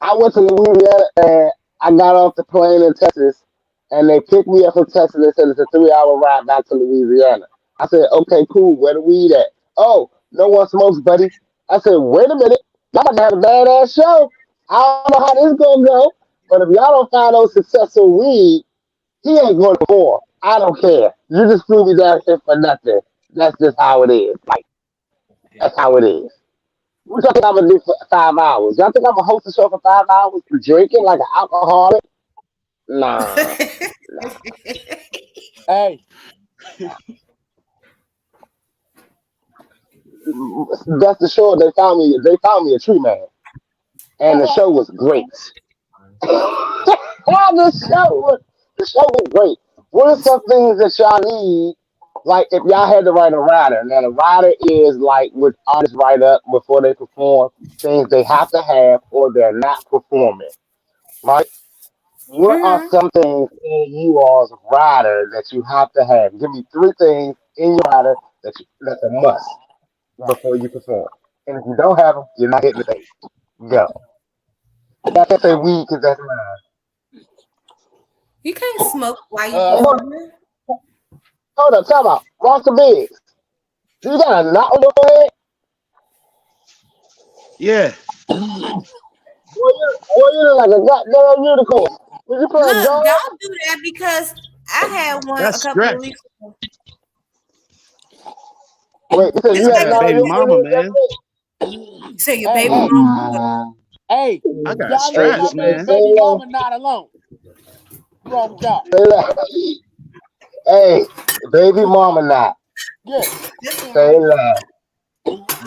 I went to Louisiana and I got off the plane in Texas and they picked me up from Texas. They said it's a 3 hour ride back to Louisiana. I said, okay, cool. Where the weed at? Oh, no one smokes, buddy. I said, wait a minute. Y'all about to have a badass show. I don't know how this gonna go, but if y'all don't find no successful weed, he ain't going to perform. I don't care. You just threw me down here for nothing. That's just how it is. Like, that's how it is. What y'all think I'm gonna do for 5 hours? Y'all think I'm gonna host a show for 5 hours drinking like an alcoholic? Nah. Hey, That's the show. They found me. They found me a tree man, and the show was great. The show was great. What are some things that y'all need? Like if y'all had to write a rider, now the rider is like what artists write up before they perform things they have to have or they're not performing. Right? What are Hmm. some things in you all's rider that you have to have? Give me three things in your rider that's a must before you perform. And if you don't have them, you're not hitting the stage. Go. I can't say weed because that's mine. You can't smoke while you uh, Hold, performing. hold up, time out. Roster Biggs. Do you got a knot on your head? Yeah, Well, you look like a goddamn unicorn. Was you playing Look, God? don't do that because I had one a that's couple of stress. weeks ago. Wait, you said You Just you got had a like that knot the on baby your mama, forehead man. you say your hey, baby hey, mama. What? that I big? got y'all leave my straps, Hey, baby, man. baby say less. mama not alone. What's wrong with y'all? Say less. Hey, baby mama not. Yeah. That's Say right. less.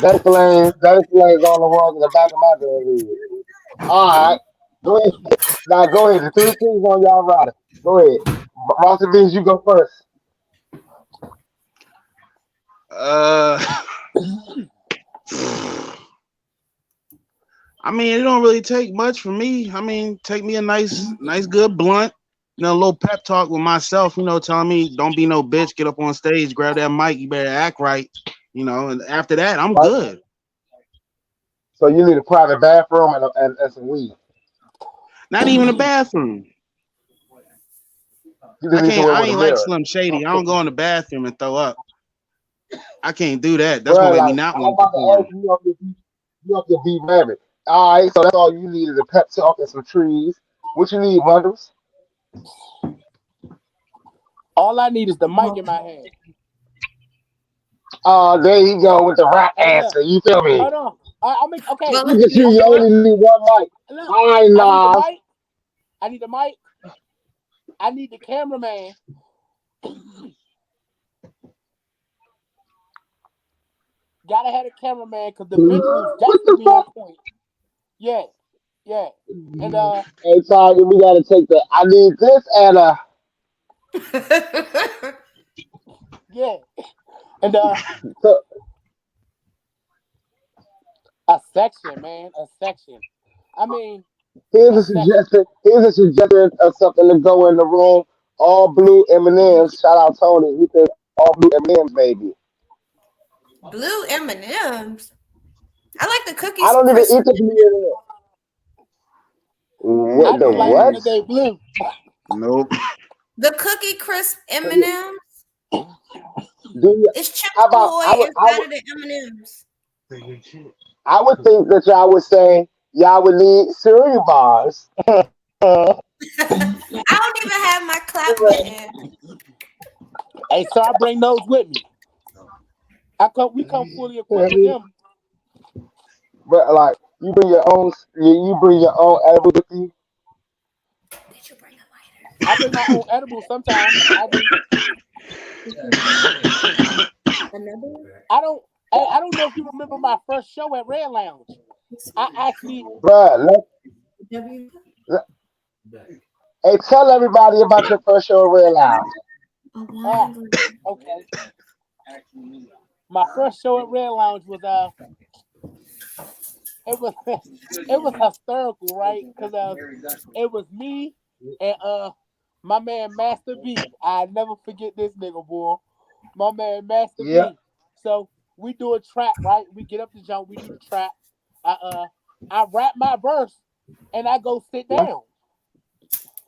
That explains all the wrongs in the back of my damn head. All right. Go ahead. Now go ahead. The three things on y'all rider. Go ahead. Roster Biggs, you go first. Uh, I mean, it don't really take much for me. I mean, take me a nice, good blunt. A little pep talk with myself. Telling me don't be no bitch. Get up on stage, grab that mic. You better act right. And after that, I'm Right? good. So you need a private bathroom and some weed. Not even a bathroom. You I just need can't. somewhere I with a ain't like mirror. Slim Shady. I don't go in the bathroom and throw up. I can't do that. That's gonna Bro, make me like not I'm want to about to perform. ask you you up your beat rabbit. All right, so that's all you need is a pep talk and some trees. What you need, bundles? All I need is the mic in my hand. Oh, there you go with the rap Hey, look, answer. You feel me? hold on. I'll make okay. Well, Look at listen, you. it's You Okay, only need one mic. look. All right, I need the Nas. mic. I need the mic. I need the cameraman. Gotta have a cameraman because the visuals got What to the be on fuck? point. Yeah, yeah. And Hey, Tiger, we gotta take the. I need this and yeah. And so a section, man. A section. I mean, here's a a section. suggestion. Here's a suggestion of something to go in the room. All blue M&Ms. Shout out Tony. He said all blue M&Ms, baby. blue M&Ms. I like the I cookies don't even crisp. eat the blue M&Ms. I What the just like them what? because they blue. Nope. The cookie crisp So you, M&Ms. do you, It's Chips how about Ahoy inside of the M&Ms. I would think that y'all would say y'all would need cereal bars. I don't even have my clap button. Hey, so I bring those with me. We come fully equipped with them. But like you bring your own, you bring your own edible with you. take my own edibles sometimes. I do. Another? I don't. I don't know if you remember my first show at Red Lounge. I actually. Bruh, W. let, hey, tell everybody about your first show at Red Lounge. A Ah, wine. okay. My first show at Red Lounge was it was it was hysterical, right? Because it was me and my man Master B. I never forget this nigga, boy. My man Master Yeah, B. So we do a trap, right? We get up the jump, we do the trap. I I rap my verse and I go sit yeah. down.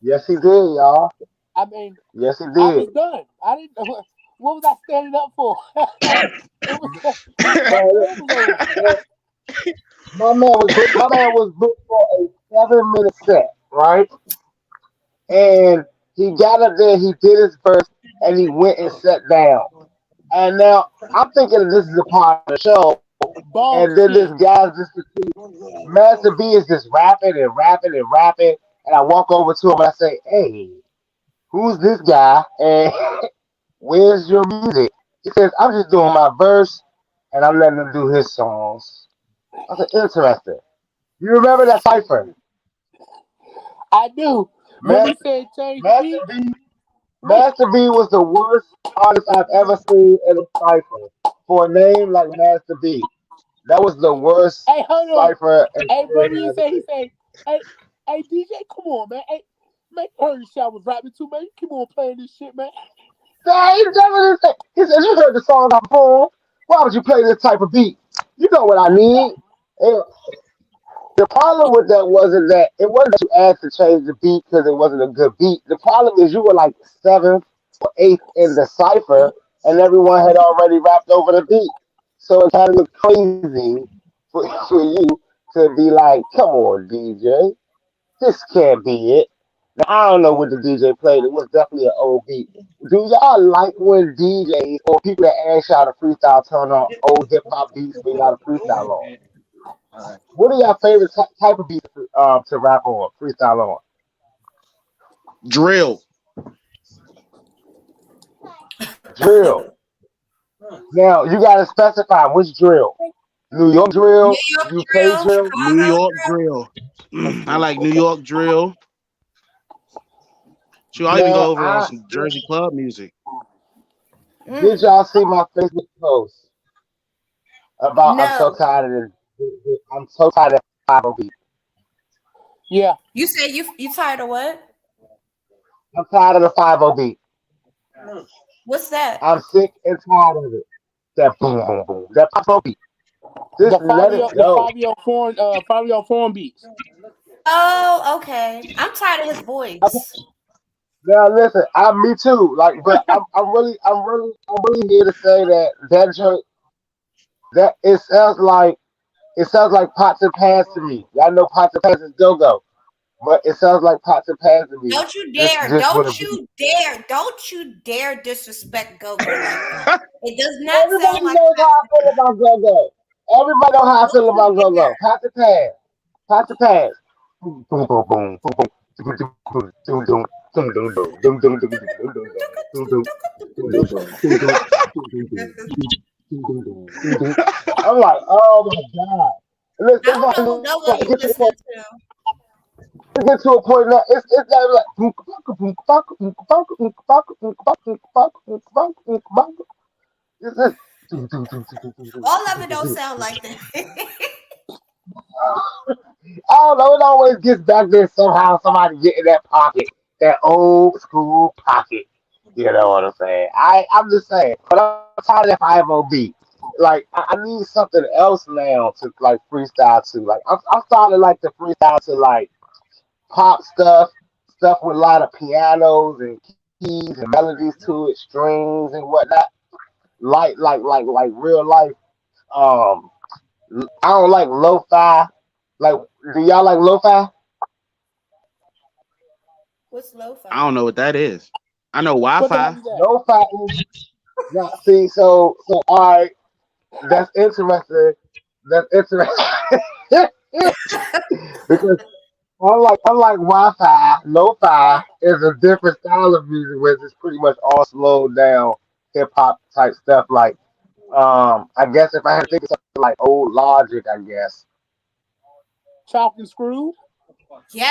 Yes, he did, y'all. I mean, Yes, he I did. was done. I didn't. What was I standing up for? it was my Man, turn was over. man, my man was booked for a 7 minute set, right? And he got up there, he did his verse, and he went and sat down. And now I'm thinking this is a part of the show, and then this Bullshit. guy's just Master B is just rapping and rapping and rapping, and I walk over to him and I say, "Hey, who's this guy? And where's your music?" He says, "I'm just doing my verse, and I'm letting him do his songs." I said, "Interesting." You remember that cipher? I do. When we Master, said change the Master beat, B, we Master B was the worst artist I've ever seen in a cipher. For a name like Master B, that was the worst hey hold on. cipher Hey, remember experience you I've ever say he seen. say, hey DJ, come on man. Hey, man, you heard the shit I was rapping too, man. You keep on playing this shit, man. Yeah, he definitely said, he said, "You heard the song I performed. Why would you play this type of beat? You know what I need." And the problem with that wasn't that it wasn't that you asked to change the beat because it wasn't a good beat. The problem is you were like seventh or eighth in the cipher, and everyone had already rapped over the beat. So it kind of looked crazy for you to be like, "Come on, DJ, this can't be it." Now, I don't know what the DJ played. It was definitely an old beat. Do y'all like when DJs or people that ask y'all to freestyle turn on old hip hop beats for y'all to freestyle on? What are your favorite type of beats to rap on, freestyle on? Drill. Drill. Now you gotta specify which drill. New York New drill, York UK drill, drill. New Chicago York drill. drill. I like New York drill. Shoot, I'll even Man, go over on some Jersey club music. did Mm. y'all see my Facebook post about No. I'm so tired of 5 beat. Yeah. You say you tired of what? I'm tired of the 5 beat. What's that? I'm sick and tired of it. That boom boom boom. That pop beat. Just The let it go. 5 year foreign beats. Oh, okay. I'm tired of his voice. Now listen, me too. Like, but I'm really here to say that that joint that it sounds like pots and pans to me. Y'all know pots and pans is go go, but it sounds like pots and pans to me. Don't you Just dare. just with a Don't beat. you dare. Don't you dare disrespect Go-Go like that. It does not sound Everybody like knows how pots I and feel pans. about go go. Everybody knows how I Don't feel you about go dare. go. Pots and pans. Pots and pans. Boom boom boom boom boom boom. Doom doom doom doom doom doom doom doom doom doom doom doom doom doom doom. I'm like, oh my god! Look, I don't know what Go-Go you get to the point. listening to. Get to a point now. It's not like it's just All of it don't sound like that. I don't know. It always gets back there somehow. Somebody get in that pocket, that old school pocket. You know what I'm saying? I'm just saying. But I'm tired of that 5 beat. Like I need something else now to like freestyle to. Like I'm starting to like to freestyle to like pop stuff with a lot of pianos and keys and melodies to it, strings and whatnot. Like real life. Um, I don't like lo-fi. Like, do y'all like lo-fi? What's I lo-fi? don't know what that is. I know What the hell Wi-Fi. is that? Lo-fi is not. See, so all right. That's interesting. That's interesting because unlike Wi-Fi, lo-fi is a different style of music, where it's pretty much all slowed down hip hop type stuff. Like, I guess if I had to think of something like old Logic, I guess. Chalk and Screw. Yes,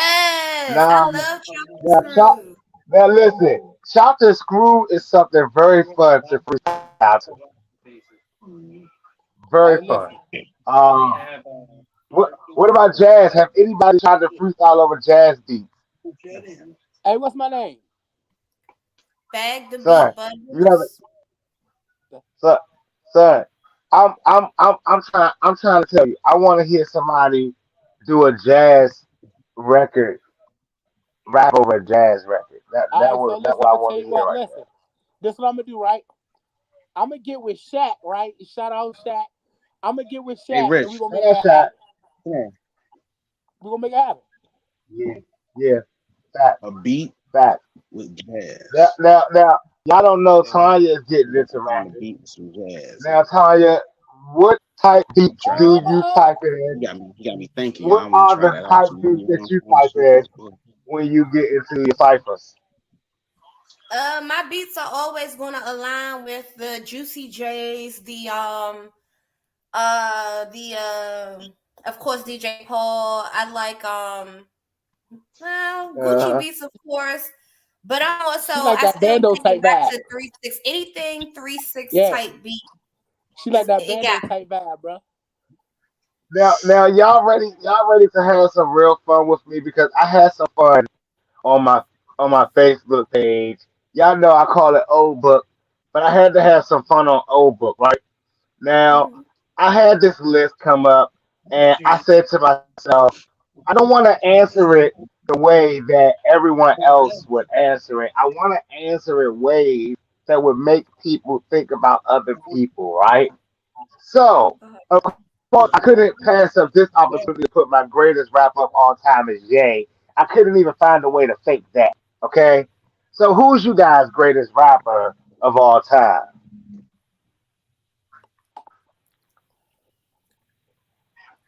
I Now, love chocolate now, chop, screw. now listen, Chop and Screw is something very fun to freestyle to. Very Hey, fun. listen. Um, what about jazz? Have anybody tried to freestyle over jazz beats? Hey, what's my name? Bag the Son, beat you haven't, bundles. son, son. I'm trying to tell you. I want to hear somebody do a jazz record, rap over a jazz record. That All that right, so was that listen, what I I'm gonna tell want to you hear what. right Listen, this is what I'm gonna do, right? I'm gonna get with Shaq, right? Shout out Shaq. I'm gonna get with Hey, Shaq, and we're Rich, gonna make there. that Headshot. happen. Come on. We're gonna make it happen. Yeah, yeah. Fact, a beat fact. with Now, jazz. now, now, y'all don't know Tanya is getting Put into on a rapping. beat with some jazz. Now, Tanya, what type I'm beats trying. do you Oh, type in? You got me thinking. What I want to are try the that out type too. beats that you type in when you get into your ciphers? My beats are always gonna align with the Juicy J's, of course DJ Paul. I like well, Gucci Uh-huh. beats, of course, but I'm also she like I that still bando take it type back vibe. to 3-6. Anything 3-6 Yeah, type beat she like is that it got bando type vibe, bro. Now, y'all ready to have some real fun with me because I had some fun on my Facebook page. Y'all know I call it old book, but I had to have some fun on old book, right? Now, Mhm. I had this list come up, and I said to myself, I don't want to answer it the way that everyone else would answer it. I want to answer it ways that would make people think about other people, right? So, of course, I couldn't pass up this opportunity to put my greatest rapper of all time as Ye. I couldn't even find a way to fake that. Okay, so who's you guys' greatest rapper of all time?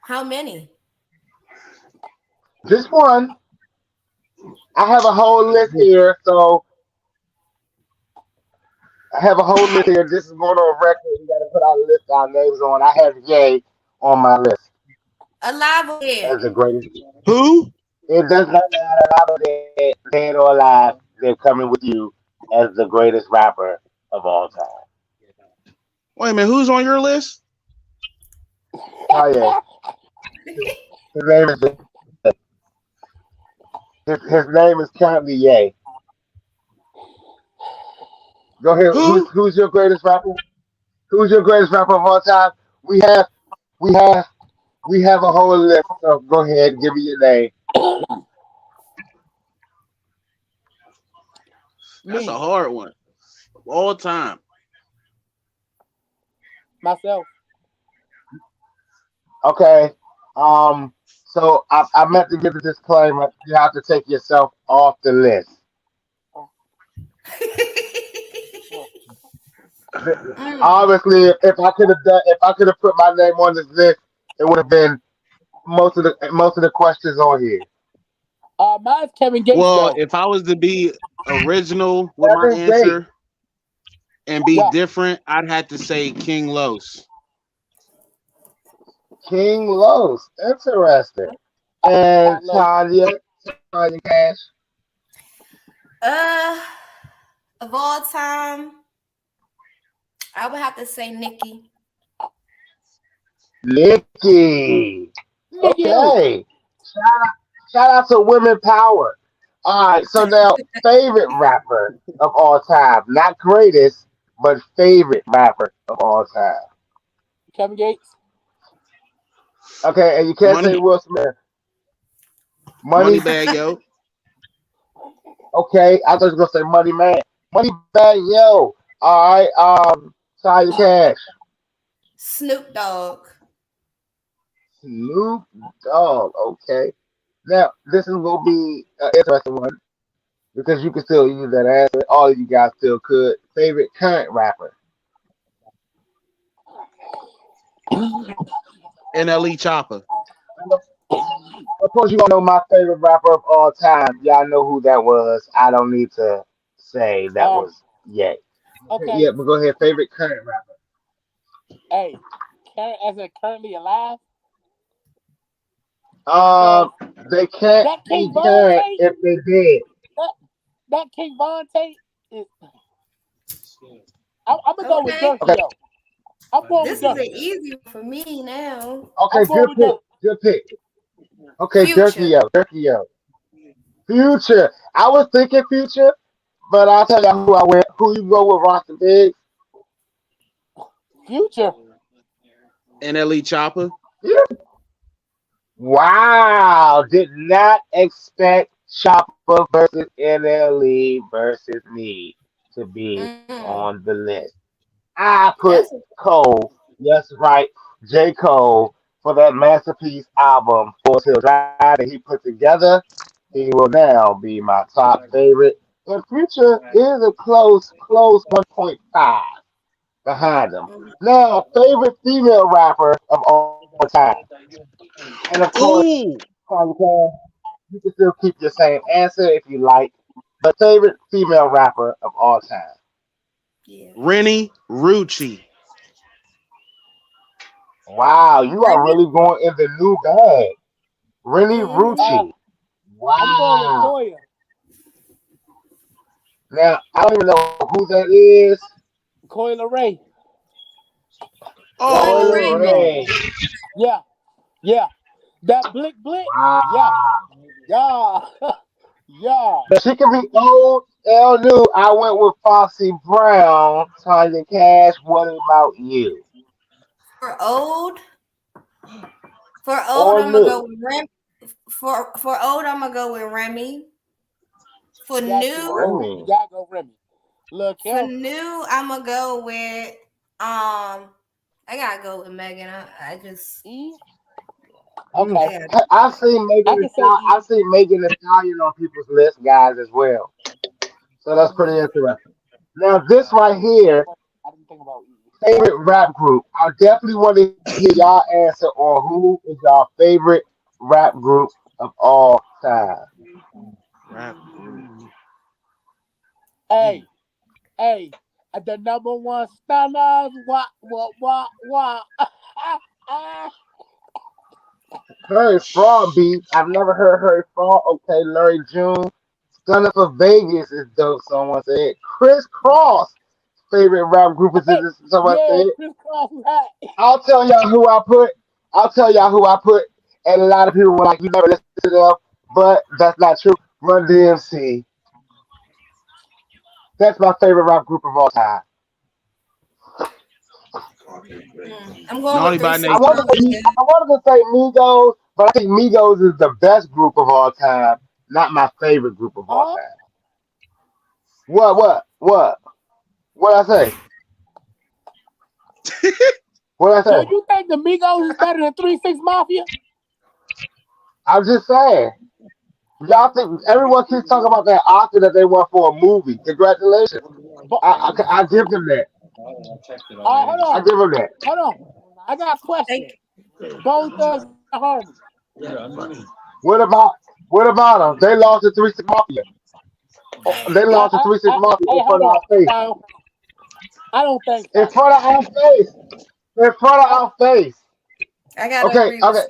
How many? Just one. I have a whole list here, so I have a whole list here. This is going on record. We got to put our list, our names on. I have Ye on my list Alive or dead? as the greatest. Who? It does not matter how dead or alive. They're coming with you as the greatest rapper of all time. Wait a minute. Who's on your list? Kanye. His name is his name is currently Ye. Go ahead. Who's Who? who's your greatest rapper? Who's your greatest rapper of all time? We have we have we have a whole list. So go ahead, give me your name. That's a Me, hard one. All time. myself. Okay. So I meant to give a disclaimer. You have to take yourself off the list. Mm. Obviously, if I could have put my name on this list, it would have been most of the questions on here. Mine's Kevin Gates Well, though. if I was to be original with my Kevin Gates, answer and be What? different, I'd have to say King Los. King Los, interesting. I And love. Tanya Cash, uh, of all time, I would have to say Nikki. Nikki. Nigga, who? Okay, shout out to women power. All right, so now favorite rapper of all time, not greatest, but favorite rapper of all time. Kevin Gates. Okay, and you can't say Money, Will Smith. money Money. bag, yo. Okay, I thought you were gonna say Money Man. Money Bag Yo. All right, Tanya Cash. Snoop Dogg. Snoop Dogg. Okay. Now this is gonna be an interesting one because you can still use that answer. All of you guys still could. Favorite current rapper. NLE Chopper. Of course, you all know my favorite rapper of all time. Y'all know who that was. I don't need to say that Um, was yet. okay. Yeah, but go ahead. Favorite current rapper. Hey, as in currently alive, Um, because they can't that be King current Vontae, if they did. that that King Vontae is. I'm gonna go with Okay. Okay, Durkio. I'm going with This is an Durkio. easy one for me now. I'm okay, going good with pick. Durkio. Good pick. Okay, Future. Durkio. Future. I was thinking Future, but I'll tell y'all who I went. Who you go with, Roster Big? Future. NLE Chopper. Yeah. Wow, did not expect Chopper versus NLE versus me to be Mm. on the list. I put That's a, Cole, yes, right, J. Cole, for that masterpiece album, Forest Hill Drive, that he put together. He will now be my top favorite. And Future is a close 1.5 behind him. mm. Now, favorite female rapper of all time. And of course, Ooh, you can still keep your same answer if you like. But favorite female rapper of all time. Yeah. Rennie Rucci. Wow, you are Remy? really going in the new bag. Rennie Mm-hmm. Uh, Rucci. I'm going with Wow. Toya. Now, I don't even know who that is. Coil Ray. Coil Toya Ray. Oh, Ray. Yeah, yeah. That blick blick. Yeah, Wow. yeah, yeah. But she can be old, L new. I went with Foxy Brown, Tanya Cash. What about you? For old, for old, Or I'm gonna new? go with Rem. For old, I'm gonna go with Remy. For You got to. new, You Remy. gotta go Remy. Lil for Kim. new, I'm gonna go with I gotta go with Megan. I just E. Mm. Okay, I gotta. I've seen I Megan Thee can say Stallion. E. I've seen Megan Thee Stallion on people's list, guys, as well. So that's pretty Mhm. interesting. Now, this right here, I didn't think about E. favorite rap group. I definitely want to hear y'all answer on who is y'all favorite rap group of all time. rap group. Hey, hey. The number one stunners. What? Heard Fraud beat. I've never heard Fraud. Okay, Larry June. Stunner for Vegas is dope. Someone said. Chris Cross. Favorite rap group is Hey, this? Someone yeah, said. Chris Cross is hot. I'll tell y'all who I put. I'll tell y'all who I put. And a lot of people were like, you never listen to them. But that's not true. Run DMC. That's my favorite rap group of all time. I'm going with Naughty Three by I Six Nature. wanted to, Mafia. I wanted to say Migos, but I think Migos is the best group of all time, not my favorite group of all Huh? time. What I say? What I So say? you think the Migos is better than 3 6 Mafia? I'm just saying. Y'all think everyone keeps talking about that Oscar that they won for a movie? Congratulations. But I give them that. hold I on, give them that. hold on. I got a Thank question. Bone Thugs and Harmony. What about what about them? They lost to Three Six Mafia. Oh, they lost to Three Six Mafia Hey, in hold front of on. our face. No, I don't think In so. front of our face. In front of I, our face. I gotta Okay, agree okay. with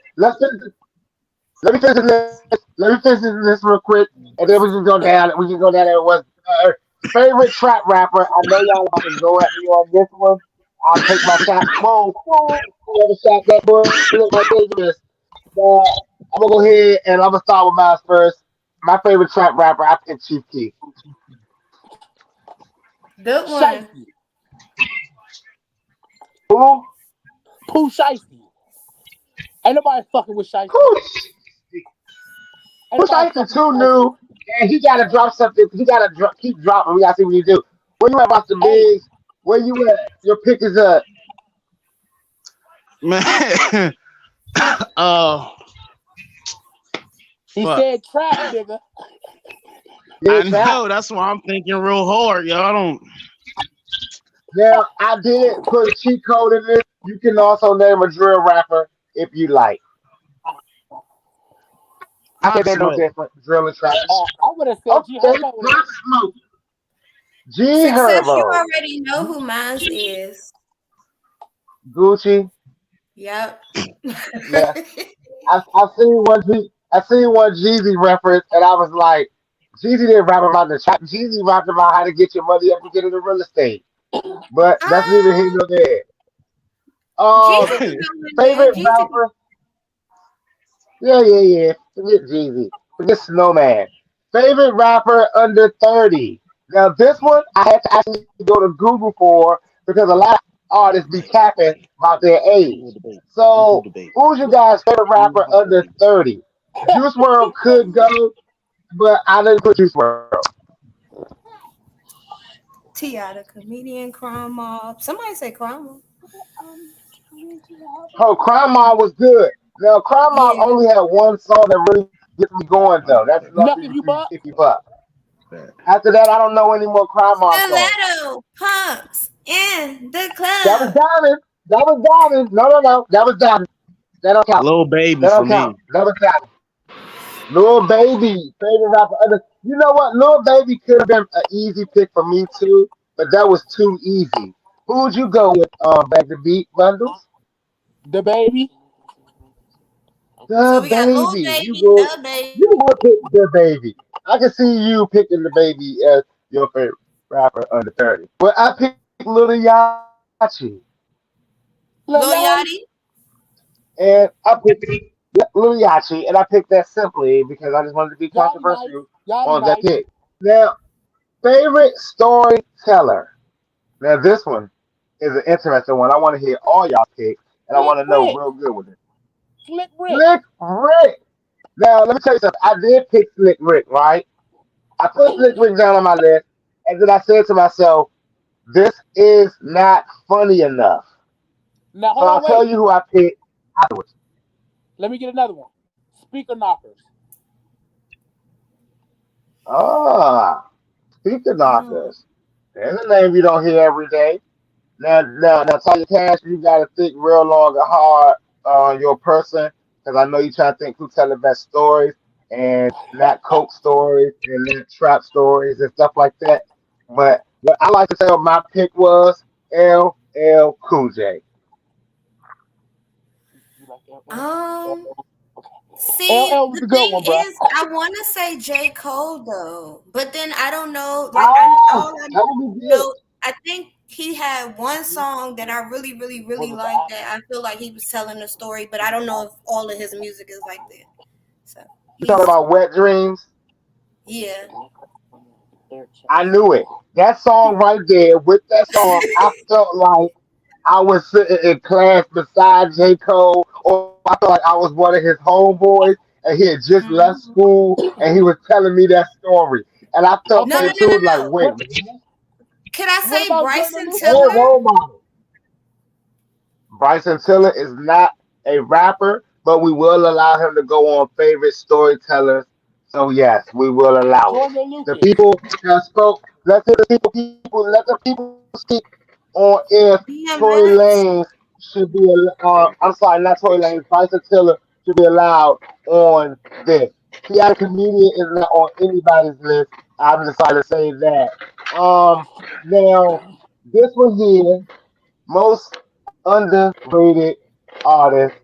Let me finish this. Let me finish this real quick, and then we can go down. We can go down there. What's favorite trap rapper? I know y'all about to go at me on this one. I'll take my shot. Whoa, whoa. Whoever shot that bullet right there, but I'm gonna go ahead and I'm gonna start with mine first. My favorite trap rapper, I picked Chief Keef. you. Good one. Shiesty. Who? Pooh Shiesty. Ain't nobody fucking with Shiesty. Who? Ain't Who's nobody Ison fucking with too Shiesty. new? And he gotta drop something. He gotta keep dropping. We gotta see what he do. Where you at, Buster Hey, Biggs? Where you at? Your pick is up. Man, oh he fuck. said trap, nigga. Yeah, I trap. know. That's why I'm thinking real hard, yo. I don't. Now I did put a cheat code in this. You can also name a drill rapper if you like. I Pop said they're no Smoke. different. Drill and trap. I would have said G Okay, Herbo. Pop Smoke. G Success, you Herbo. already know who mine's is. Gucci. Yep. Yeah. I I seen one Jeezy reference, and I was like, Jeezy didn't rap about the trap. Jeezy rapped about how to get your money up and get into real estate. But that's neither here Ah, nor there. Jesus Um, can go in there. favorite Jesus. rapper? Yeah. Forget Jeezy. Forget Snowman. Favorite rapper under 30. Now this one I had to actually go to Google for because a lot of artists be capping about their age. So who's your guys' favorite rapper under 30? Juice World could go, but I didn't put Juice World. T.I. the comedian, crime mob. Somebody say crime mob. Oh, Crime Mob was good. Now Crime Mob Yeah. only had one song that really gets me going though. That's Knuck Nothing if you buck. If You Buck. After that, I don't know any more Crime Mob songs. Stiletto pumps in the That was club. Diamond. That was Diamond. No. That was Diamond. That don't count. Lil Baby That for don't count. me. That was Diamond. Lil Baby, favorite rapper. You know what? Lil Baby could have been an easy pick for me too, but that was too easy. Who would you go with? Back to beat bundles. The baby. So The we got Lil baby. Baby, the You baby. would pick the baby. I can see you picking the baby as your favorite rapper under 30. But I picked Lil Yachty. Lil Lil Yachty. Yachty. And I picked Lil Yachty, and I picked that simply because I just wanted to be Yachty nice. controversial Yachty on that nice. pick. Now, favorite storyteller. Now, this one is an interesting one. I want to hear all y'all picks, and I Slick want to know Rick. real good with it. Slick Rick. Slick Rick. Now, let me tell you something. I did pick Slick Rick, right? I put Slick Rick down on my list, and then I said to myself, this is not funny enough. Now So hold I'll on, tell wait. you who I picked afterwards. Let me get another one. Speaker knockers. Ah, speaker Oh. knockers. There's a name you don't hear every day. Now, Tanya Cash, you got to think real long and hard on your person because I know you trying to think who tell the best stories and not coke stories and not trap stories and stuff like that. But what I like to say my pick was LL Cool J. You like LL? Um. See, LL was the a good thing one, bro. is, I want to say J. Cole though, but then I don't know. Like I Ah, all I that would be good. know, I think he had one song that I really, really, What really was the liked. album? That I feel like he was telling a story, but I don't know if all of his music is like that. So You talking he's about Wet Dreams? yeah. I knew it. That song right there, with that song, I felt like I was sitting in class beside J. Cole, or I felt like I was one of his homeboys, and he had just left Mhm. school, and he was telling me that story. And I felt No, Okay. no, that no, too, no, like, no. wait, Could I What say about Jay Bryson Manuka? hey, Tiller? role model. Bryson Tiller is not a rapper, but we will allow him to go on favorite storytellers. So yes, we will allow it. Joyner The Lucas. people that spoke, let the people speak on if Tory DMX. Lanez should be. I'm sorry, not Tory Lanez. Bryson Tiller should be allowed on this. T.I. Comedian is not on anybody's list. I'm decided to say that. Now this one here, most underrated artist.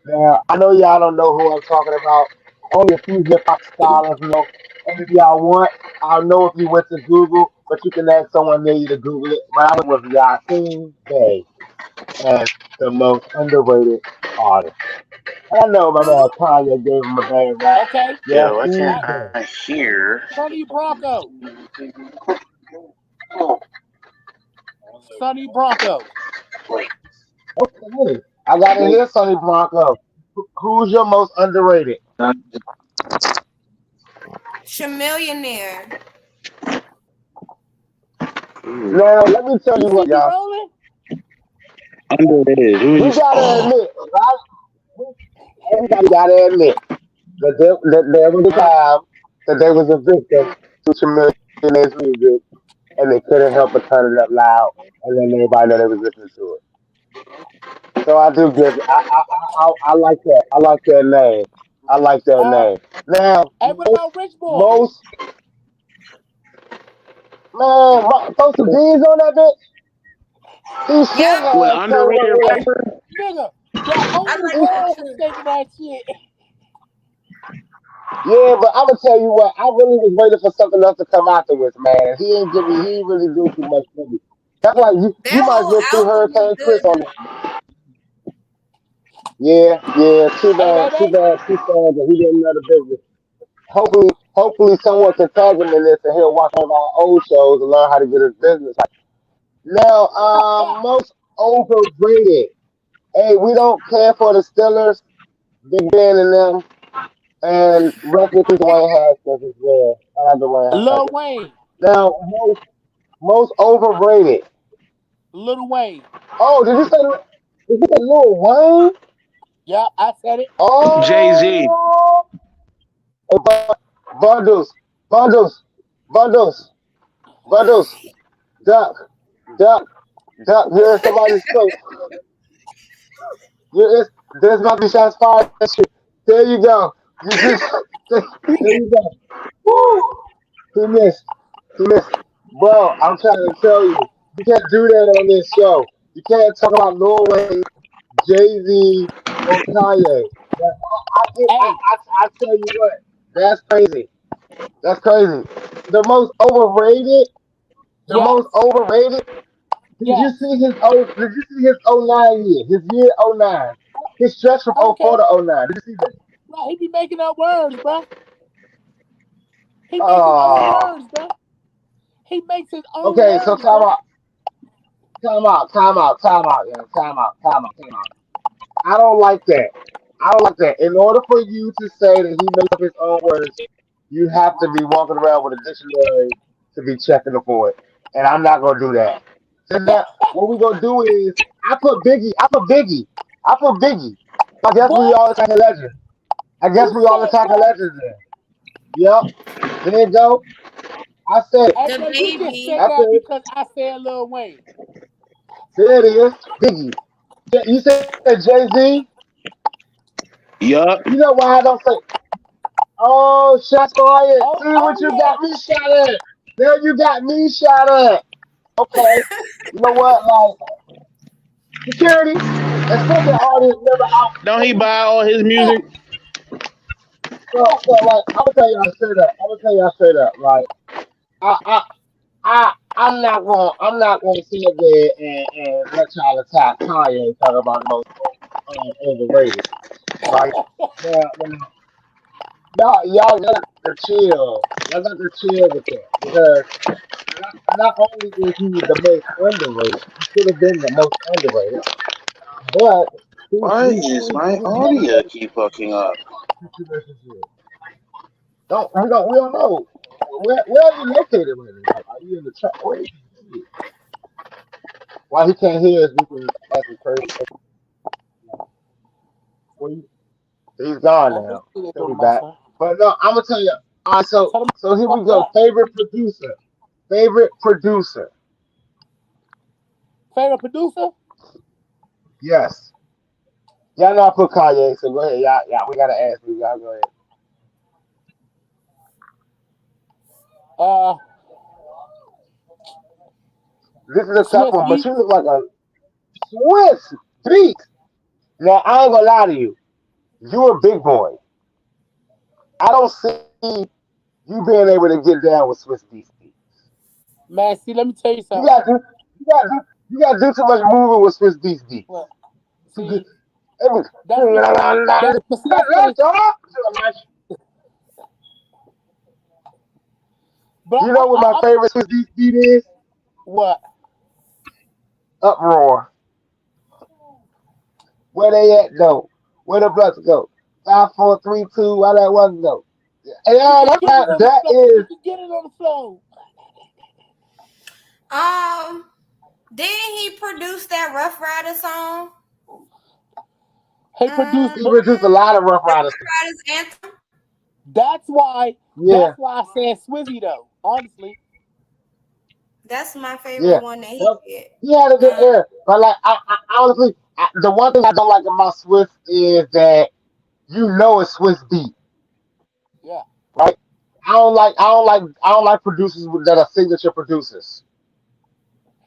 Now, I know y'all don't know who I'm talking about. Only a few hip hop scholars know. And if y'all want, I'll know if you went to Google, but you can ask someone near you to Google it. But I went with Yasin Bey as the most underrated artist. And I know my man Who? Kanye gave him a bad rap. Okay. Yasin I, Bey. Sonny Bronco. Sonny Bronco. Okay. I got to hear Sonny Bronco. Who's your most underrated? Chamillionaire. Now, let me tell You you see what, me y'all. rolling? Underrated. Who We is gotta admit, right? Everybody gotta admit that there was a time that they was a victim to Chameleon's music, and they couldn't help but turn it up loud, and then everybody know they was listening to it. So I do give. I like that. I like that name. I like that Uh, name. Now, Hey, what about Rich Boy? most man, throw some D's on that bitch. He should Yep, What, have came up underrated Hey, with. rapper? nigga, the I whole like He, that world was too. thinking that shit. yeah, but I'm gonna tell you what. I really was waiting for something else to come afterwards, man. He ain't give me. He ain't really do too much for me. That's why you That might as whole well threw album was Hurricane Chris good on it. though. Yeah, yeah. Too Hey, bad, too baby. bad, too sad that he didn't know the business. Hopefully, someone can tag him in this, and he'll watch one of our old shows and learn how to get his business. Now, most overrated. Hey, we don't care for the Steelers, Big Ben and them, and rest in peace, Dwayne Haskins as well. I like Dwayne Lil Haskins. Wayne. Now, most overrated. Lil Wayne. Oh, did you say Lil Wayne? Yep, I said it. Jay-Z. Oh, hey, bundles, bundles, bundles, bundles. Duck, duck, duck. You're in somebody's throat. There's about to be shots fired. There you go. You just there you go. Woo! He missed. He missed. Bro, I'm trying to tell you, you can't do that on this show. You can't talk about Lil Wayne, Jay Z, or Kanye. Hey, I tell you what, that's crazy. That's crazy. The most overrated. The yes, most overrated. yes. Did you see his '09 year? His year '09. His stretch from I don't '04 care. to '09. Did you see that? Bro, he be making up words, bro. He makes his own Oh. words, bro. He makes his own Okay, so words, bro. time out, yeah, time out. I don't like that. I don't like that. In order for you to say that he makes up his own words, you have to be walking around with a dictionary to be checking for it. And I'm not gonna do that. So now what we gonna do is I put Biggie, I put Biggie, I put Biggie. I guess we What? all attacking legends. I guess You we all said attacking what? legends then. Yep. There you go. I said it. Hey, The bro, you just baby. said I said that it. because I said Lil Wayne. There it is. Biggie. You said Jay Z. Yup. You know why I don't say? Oh, shots fired. Oh, See what oh you yeah. got me shot at. There you got me shot at. Okay. You know what? Like security, expected audience member out. Don't he buy all his music? So like I'm gonna tell y'all straight up. I'm gonna tell y'all straight up. Like I I I'm not gonna sit there and let y'all attack Kanye talk about the most overrated. Right? Now, y'all got to chill. Y'all got to chill with that because not only is he the most underrated, he should have been the most underrated, but Why is my he's had audio some keep fucking up? situations here. We don't know where are you located right now? Like, are you in the truck? Where is he? Why he can't hear us? We can ask him crazy. Where you- He's gone Oh, he now. see that He'll door be to my back. son. But no, I'm gonna tell you. All right, Tell him so here we fuck go. up. Favorite producer. Favorite producer. Favorite producer? Yes. Y'all know I put Kanye, so go ahead. We gotta ask me. Y'all go ahead. Uh, This is a tough Swiss one, but Beats. you look like a Swiss beat. Now I ain't gonna lie to you. You a big boy. I don't see you being able to get down with Swiss beats. Man, see, let me tell you You something. gotta do you gotta do too much moving with Swiss beats. Well, You see, that's what. But see, that's what. But know what my I'm favorite Swiss beat is? what? Uproar. Where they at though? Where the bloods go? 5, 4, 3, 2. Why that one go? You Yeah, can get it on the that floor. You is. can get it on the floor. Um, didn't he produce that Rough Rider song? He produced, He but produced a lot of Rough The Riders. Rough Riders anthem. that's why. Yeah, That's why I said Swizzy though. Honestly, That's my favorite yeah. one that he Well, did. he had a good Um, air, but like I honestly, the one thing I don't like about Swiss is that you know it's Swiss beat. right? I don't like producers that are signature producers.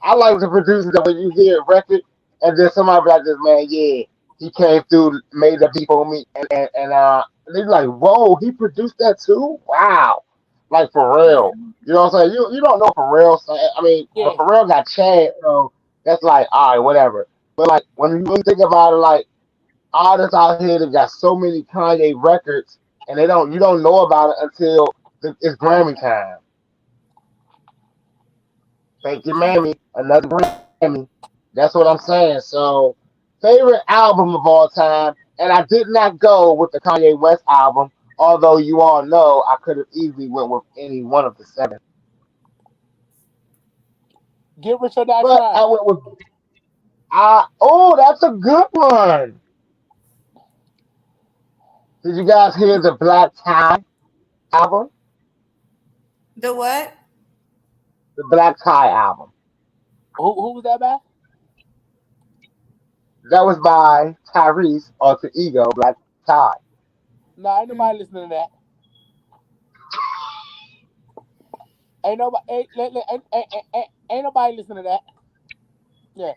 I like the producers that when you hear a record and then somebody be like this, man, yeah, he came through, made the beat for me, and they're like, whoa, he produced that too? Wow. Like for real. Mhm. You know what I'm saying? You don't know Pharrell. So, I mean, but Yeah. Pharrell got Chad, so that's like, all right, whatever. But like when you think about it, like artists out here that got so many Kanye records, and you don't know about it until it's Grammy time. Thank you, Mammy. Another Grammy. That's what I'm saying. So, favorite album of all time, and I did not go with the Kanye West album, although you all know I could have easily went with any one of the seven. Get Rich or Die But I Trying. went with that's a good one. Did you guys hear the Black Tie album? The what? The Black Tie album. Who was that by? That was by Tyrese Alter Ego Black Tie. No, ain't Mm. nobody listening to that. Ain't nobody ain't nobody listening to that. Yeah.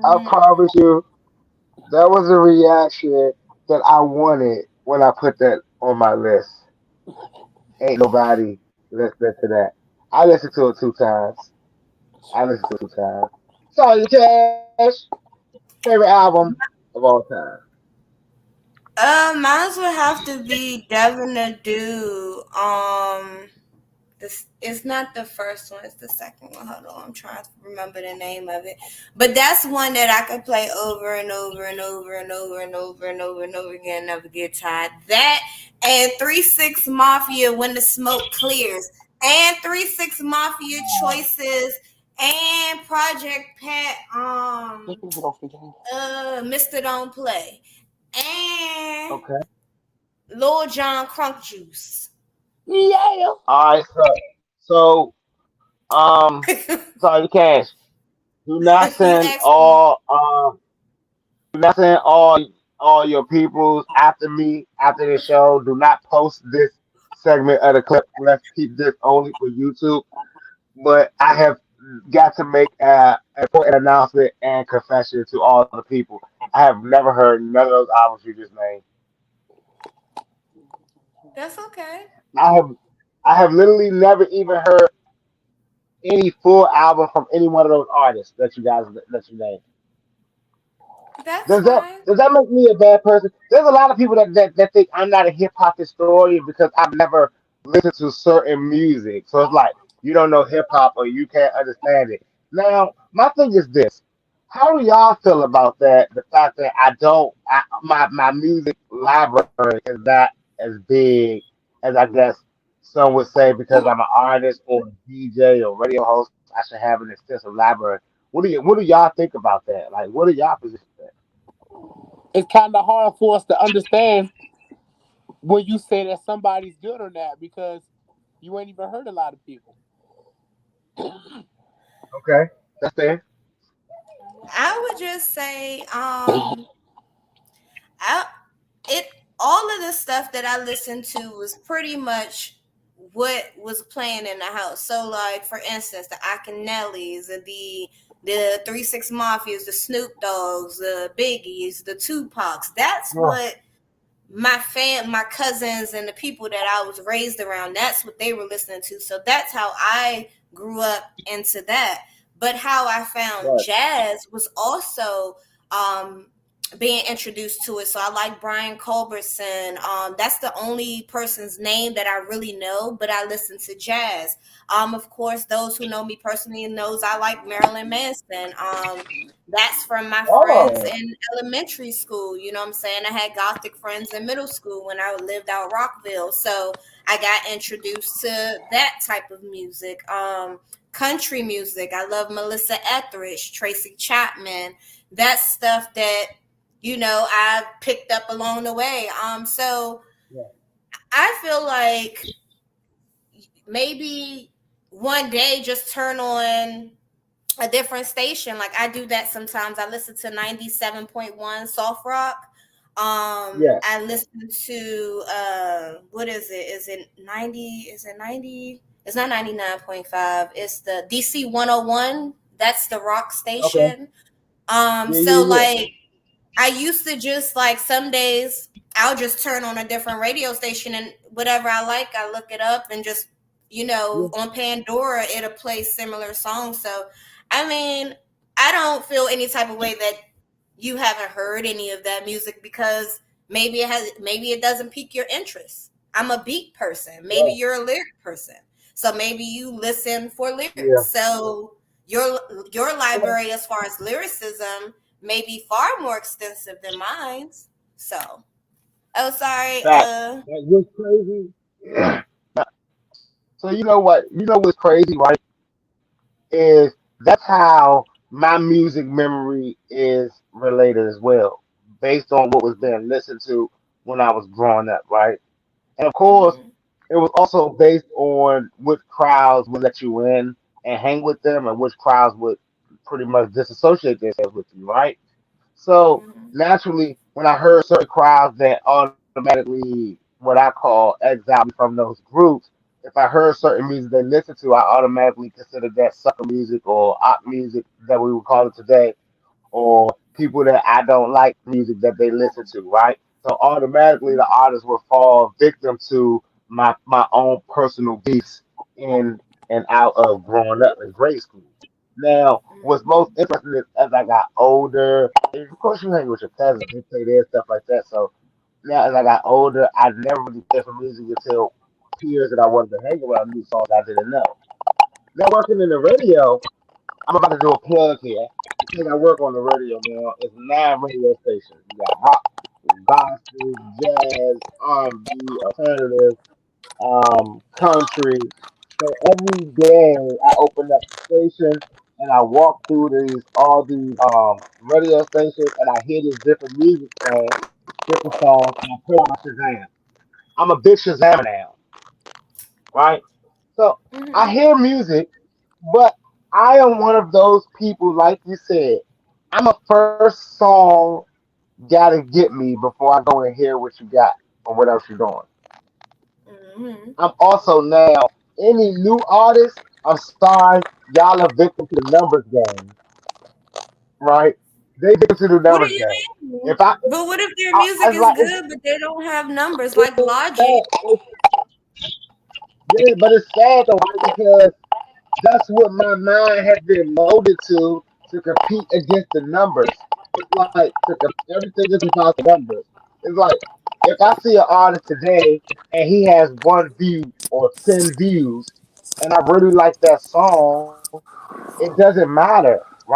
I Mm. promise you, that was a reaction that I wanted when I put that on my list. Ain't nobody listening to that. I listened to it 2 times. I listened to it 2 times. Sorry, Cash. Favorite album of all time. Mine would have to be Devin the Dude. This it's not the first one, it's the second one. Hold on, I'm trying to remember the name of it. But that's one that I could play over and over and over and over and over and over and over again, never get tired. That and 3 6 Mafia When the Smoke Clears. And 3 6 Mafia Choices and Project Pat Just gonna get off the game. Mr. Don't Play. And Okay. Lil Jon Crunk Juice. Yeah. All right, so sorry, Cash. Do not You send asked me. all your peoples after me after the show. Do not post this segment of the clip. Let's keep this only for YouTube. But I have got to make an important announcement and confession to all the people. I have never heard none of those albums you just named. That's okay. I have I have literally never even heard any full album from any one of those artists that you named. That's Does that fine. does that make me a bad person? There's a lot of people that think I'm not a hip hop historian because I've never listened to certain music. So it's like you don't know hip hop or you can't understand it. Now, my thing is this. How do y'all feel about that? The fact that my music library is not as big as I guess some would say because I'm an artist or a DJ or radio host, I should have an extensive library. What do y'all think about that? Like, what are y'all position? It's kind of hard for us to understand when you say that somebody's good or not because you ain't even heard a lot of people. Okay, that's fair. I would just say, I it all of the stuff that I listened to was pretty much what was playing in the house. So, like for instance, the Akinellis and the 3 6 Mafias, the Snoop Dogs, the Biggies, the Tupacs. That's Yeah, what my cousins and the people that I was raised around, that's what they were listening to. So that's how I grew up into that. But how I found right. jazz was also um being introduced to it. So I like Brian Culbertson. That's the only person's name that I really know, but I listen to jazz. Of course, those who know me personally knows I like Marilyn Manson. That's from my friends Oh, in elementary school. You know what I'm saying? I had gothic friends in middle school when I lived out Rockville. So I got introduced to that type of music. Country music. I love Melissa Etheridge, Tracy Chapman. That's stuff that, I picked up along the way. So yeah. I feel like maybe one day just turn on a different station. Like I do that sometimes. I listen to 97.1 soft rock. Yeah. I listened to what is it? Is it 90? Is it 90? It's not 99.5. It's the DC 101. That's the rock Okay. station. Yeah, So yeah, yeah. like I used to just like some days I'll just turn on a different radio station and whatever I like, I look it up and just, Yeah, on Pandora, it'll play similar songs. So, I mean, I don't feel any type of way that you haven't heard any of that music because maybe it doesn't pique your interest. I'm a beat person. Maybe yeah, you're a lyric person. So maybe you listen for lyrics. yeah. So your Yeah. library as far as lyricism may be far more extensive than mine's. So, oh, sorry. Fact. Like what's crazy? So you know what? You know what's crazy, right? Is that's how my music memory is related as well, based on what was being listened to when I was growing up, right? And of course, Mhm, it was also based on which crowds would let you in and hang with them, and which crowds would pretty much disassociate themselves with you, right? So mhm, naturally, when I heard certain crowds that automatically, what I call, exile me from those groups, if I heard certain music they listen to, I automatically considered that sucker music or op music that we would call it today, or people that I don't like music that they listen to, right? So automatically the artist will fall victim to my own personal beefs in and out of growing up in grade school. Now, what's mhm, most interesting is as I got older, and of course you hang with your cousins, they play their stuff like that. So now as I got older, I never really cared for music until peers that I wanted to hang around knew songs I didn't know. Now working in the radio, I'm about to do a plug here because I work on the radio now. It's 9 radio stations. You got rock, gospel, jazz, R&B, alternative, country. So every day I open up the station and I walk through all these radio stations and I hear this different music playing, different songs, and I put on Shazam. I'm a big Shazam now, right? So I mhm, hear music, but I am one of those people, like you said. I'm a first song gotta get me before I go and hear what you got or what else you're doing. mhm. I'm also now any new artist. I'm sorry, y'all are victim to the numbers game, right? They victim to the What do numbers you game. mean? If I, But what if their music it's is like good, but they don't have numbers like it's Logic? sad. Yeah, but it's sad though, right? Because that's what my mind has been molded to compete against the numbers. It's like everything is about the numbers. It's like if I see an artist today and he has 1 view or 10 views, and I really like that song, it doesn't matter, right?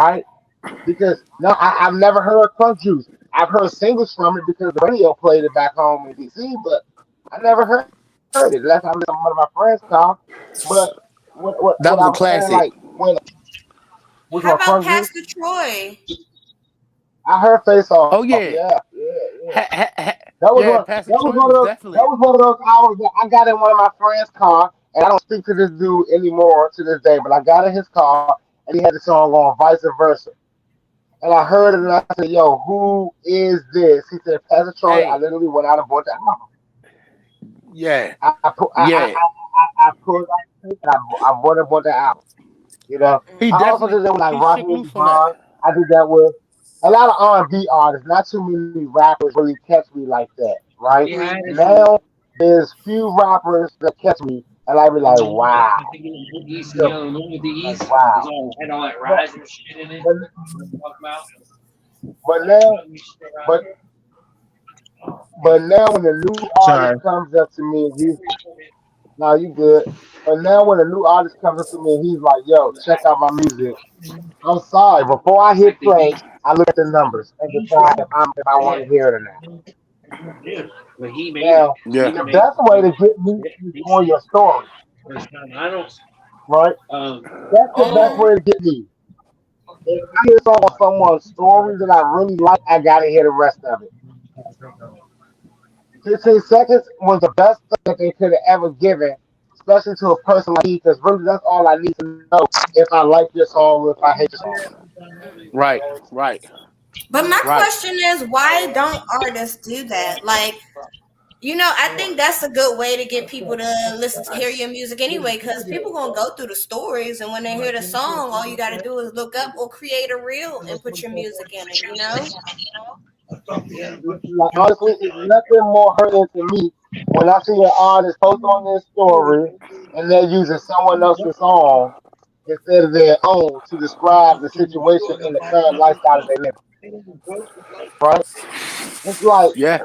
Because no, I've never heard Crunk Juice. I've heard singles from it because the radio played it back home in DC, but I never heard it. Last time I listened to one of my friends' car. But what I That was was a saying, like classic. when which How one, about Crunk Juice? Pastor Troy? I heard Face Off. Oh Yeah, yeah, yeah, yeah. That was yeah. one. Pastor That was Troy one of was those. That definitely was one of those hours that I got in one of my friend's car, and I don't speak to this dude anymore to this day. But I got in his car, and he had the song on, vice versa. And I heard it, and Mhm, I said, "Yo, who is this?" He said, "Pastor Troy." I hey, literally went out and bought that album. yeah, I yeah. pulled out and I bought that album. You know, He I mhm, also definitely did that with like he shook Raheem loose on that. Devon. I did that with a lot of R&B artists. Not too many rappers really catch me like that, right? mhm, Now there's few rappers that catch me, and I be like, wow, you feel me? Like wow. But but but now but but now when a new artist Sorry. comes up to me and he's now you good. But now when a new artist comes up to me and he's like, yo, check out my music. I'm sorry. Before I hit play, I look at the numbers and decide if I want to hear it or not. Now, Yeah, the best way to get me is on your story, right? That's the best mhm. way to get me. If I hear a song on someone's story that I really like, I gotta hear the rest of it. 15 seconds was the best thing that they could have ever given, especially to a person like me, because really that's all I need to know if I like your song or if I hate your song. right, right. But my Right. question is, why don't artists do that? Like, I think that's a good way to get people to listen to hear your music anyway, because people gonna go through the stories, and when they hear the song, all you got to do is look up or create a reel and put your music in it. Like honestly, it's nothing more hurting to me when I see an artist post on their story and they're using someone else's song instead of their own to describe the situation in the current lifestyle that they live. Right? It's like Yeah.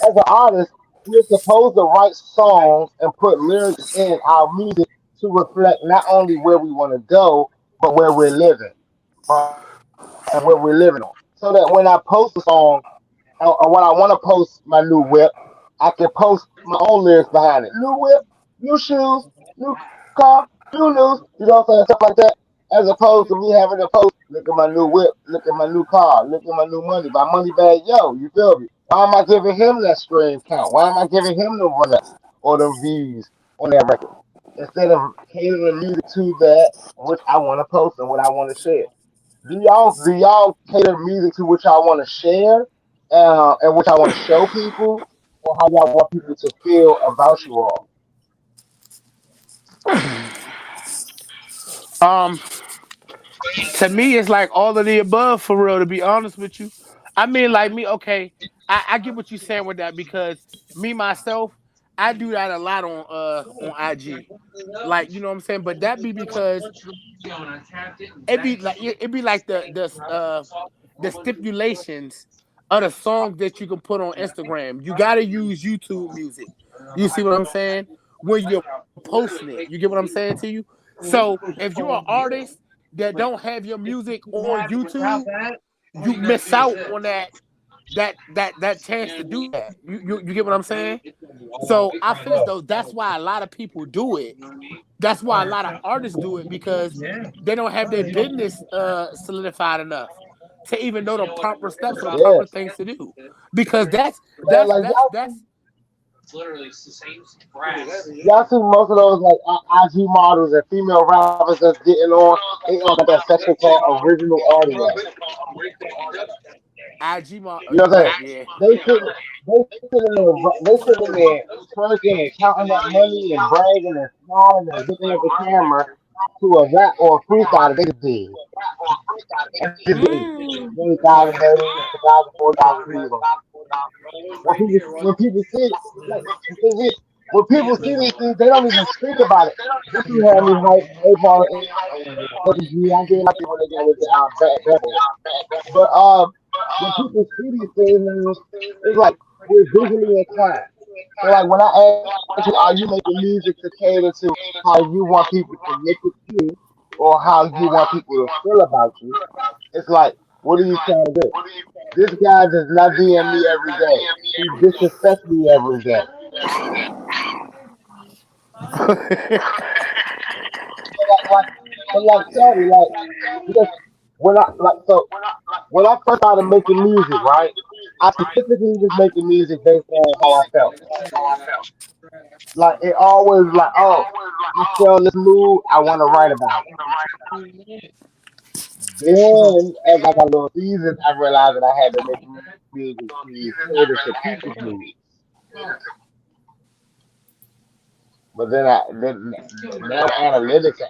as an artist, we're supposed to write songs and put lyrics in our music to reflect not only where we want to go, but where we're living, right? And where we're living on. So that when I post a song, or when I want to post my new whip, I can post my own lyrics behind it. New whip, new shoes, new car, new news, stuff like that. As opposed to me having to post, look at my new whip, look at my new car, look at my new money, my money bag, yo, you feel me? Why am I giving him that stream count? Why am I giving him the run ups or the views on that record? Instead of catering music to that, which I want to post and what I want to share. Do y'all cater music to what y'all want to share, and what y'all want to show people, or how y'all want people to feel about you all? Um, to me, it's like all of the above for real. To be honest with you, I mean, like me. Okay, I get what you're saying with that because me myself, I do that a lot on IG. Like you know what I'm saying, but that be because it be like the stipulations of the songs that you can put on Instagram. You got to use YouTube music. You see what I'm saying? When you're posting it, you get what I'm saying to you. So if you're an artist that don't have your music on YouTube, you miss out on that chance to do that. You get what I'm saying? So I feel as though that's why a lot of people do it. That's why a lot of artists do it because they don't have their business solidified enough to even know the proper steps or the Yeah, proper things to do. Because that's man, that's like that's that's y'all see most of those like IG models and female rappers that's getting on. They all got that section called original audio. IG ma You know what I'm saying? yeah. They sitting, they sitting there twerking and counting that money and bragging and smiling and looking at the camera to a rap or a freestyle that they just did. And just getting Mm. 20,000, 30,000, 40,000 views on. When people see it, like the thing is, when people see these things, they don't even think about it. This is had me hype A-Ball and energy. I did like it when they got with the bad. But when people see these things, man, it's like we're visually inclined. So like when I ask you, are you making music to cater to how you want people to look at you or how you want people to feel about you? It's like, what are you trying to do? This guy does not DM me every day. He disrespects me every day. Like, but like, sorry, like, because when I like, so when I first started making music, right, I specifically was making music based on how I felt. Like, it always like, oh, I feel this mood, I want to write about it. Then, as I got a little seasoned, I realized that I had to make music to cater to people's needs. But then now analytical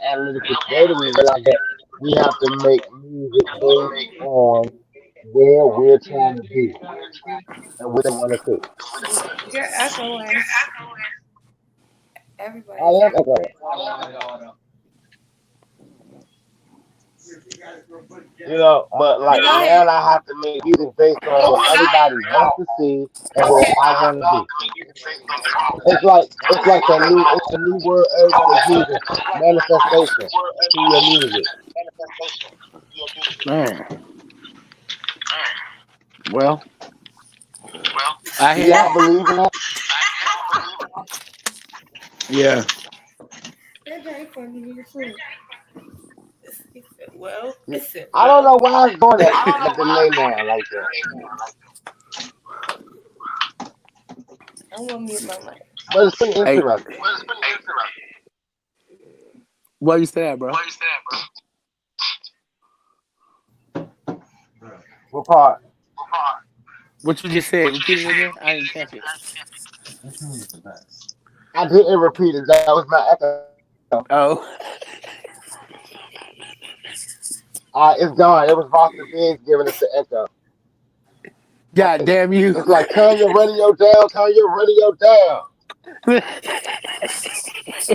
data, we realize that we have to make music based on where we're trying to be and what they want to see. You're echoing. I Everybody's am echoing. echoing. But like Go now ahead. I have to make music based on what everybody wants to see and where I want to be. It's like a new word everybody's using, manifestation to your music. Man, well, I Do hear y'all that. believe in that? Yeah. Okay, for me, food. Well, Yeah. it said I don't well. know why it's doing that, the delay now like that. I'm gonna mute my mic. But it's pretty Hey, interesting. what you say, bro? When part? What you just said? Repeat it again. I didn't catch it. I didn't repeat it. That was my echo. Oh, It's gone. It was Boston Beans giving us the echo. God damn you! It's like turn your radio down. Turn your radio down.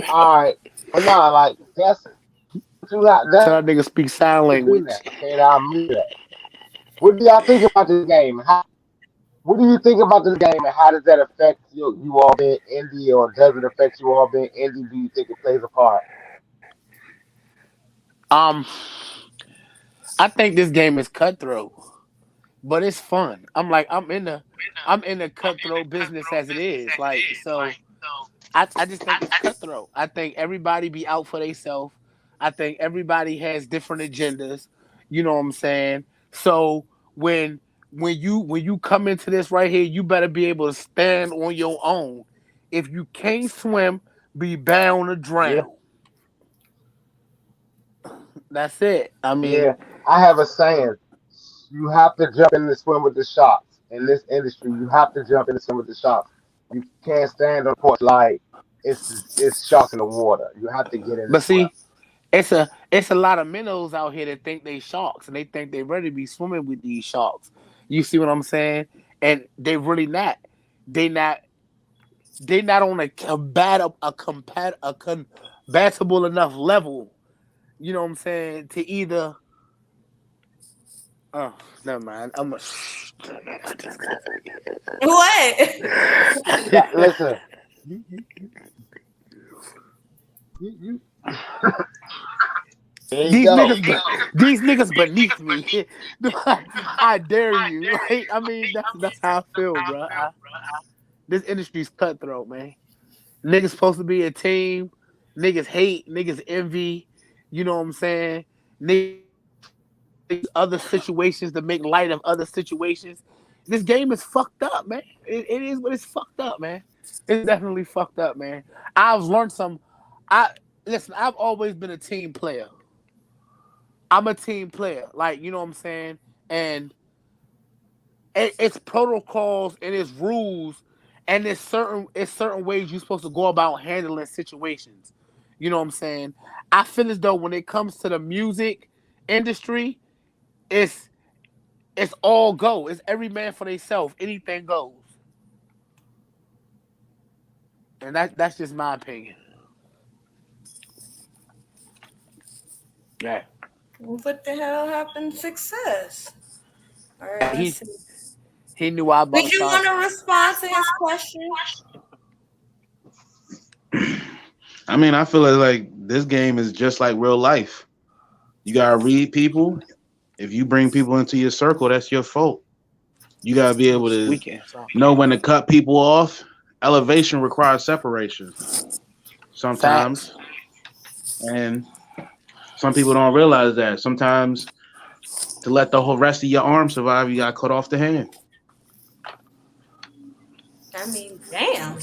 All right, but no, like that's what you got. That's Tell that nigga speak sign to do language. that. Okay, now I'm mute that. What do y'all think about this game? What do you think about this game, and how does that affect you all being indie, or does it affect you all being indie? Do you think it plays a part? Um, I think this game is cutthroat, but it's fun. I'm in the cutthroat business as it is. Like so, I just think it's cutthroat. I think everybody be out for themselves. I think everybody has different agendas. You know what I'm saying? So when when you come into this right here, you better be able to stand on your own. If you can't swim, be bound to Yeah, drown. That's it. I yeah. mean, I have a saying: you have to jump in and swim with the sharks. In this industry, you have to jump in and swim with the sharks. You can't stand on the porch like it's sharks in the water. You have to get in and but swim. see, it's a lot of minnows out here that think they sharks and they think they ready to be swimming with these sharks. You see what I'm saying? And they really not. They not they not on a combatable enough level. You know what I'm saying? To either oh never mind. I'm a What? Listen, you, you, you. There you these go. niggas these niggas beneath me. I dare you. Like I mean that's how I feel, bro. This industry's cutthroat, man. Niggas supposed to be a team. Niggas hate. Niggas envy. You know what I'm saying? Niggas other situations to make light of other situations. This game is fucked up, man. It is, but it's fucked up, man. It's definitely fucked up, man. I've learned some. I listen. I've always been a team player. I'm a team player, like you know what I'm saying, and it's protocols and it's rules and it's certain ways you're supposed to go about handling situations. You know what I'm saying? I feel as though when it comes to the music industry, it's it's all go. It's every man for themselves. Anything goes. And that's just my opinion. Yeah. What the hell happened to Success? All right, let's He see. he knew I was about Did to you start. want to respond to his question? I mean, I feel like this game is just like real life. You gotta read people. If you bring people into your circle, that's your fault. You gotta be able to Weekend. So. know when to cut people off. Elevation requires separation Facts. sometimes, and some people don't realize that. Sometimes to let the whole rest of your arm survive, you got cut off the hand. I mean, damn.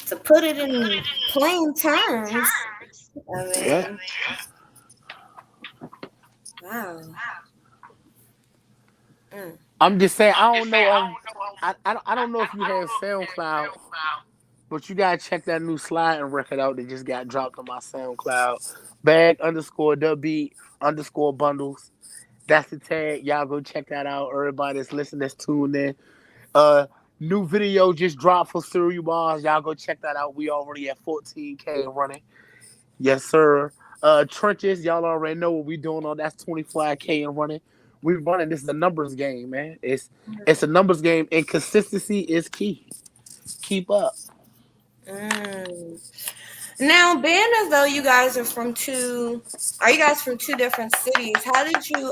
To put it in plain terms, I Yeah. mean, wow. Mm. I'm just saying. I don't know. I don't know if you have SoundCloud. But you gotta check that new sliding record out that just got dropped on my SoundCloud. Bag underscore the beat underscore bundles. That's the tag. Y'all go check that out. Everybody that's listening, that's tuned in. Uh New video just dropped for Serial Bars. Y'all go check that out. We already at 14K running. Yes, sir. Trenches, y'all already know what we doing on that's 25K and running. We running. This is a numbers game, man. It's a numbers game and consistency is key. Keep up. Mm. Now, being as though you guys are you guys from two different cities? How did you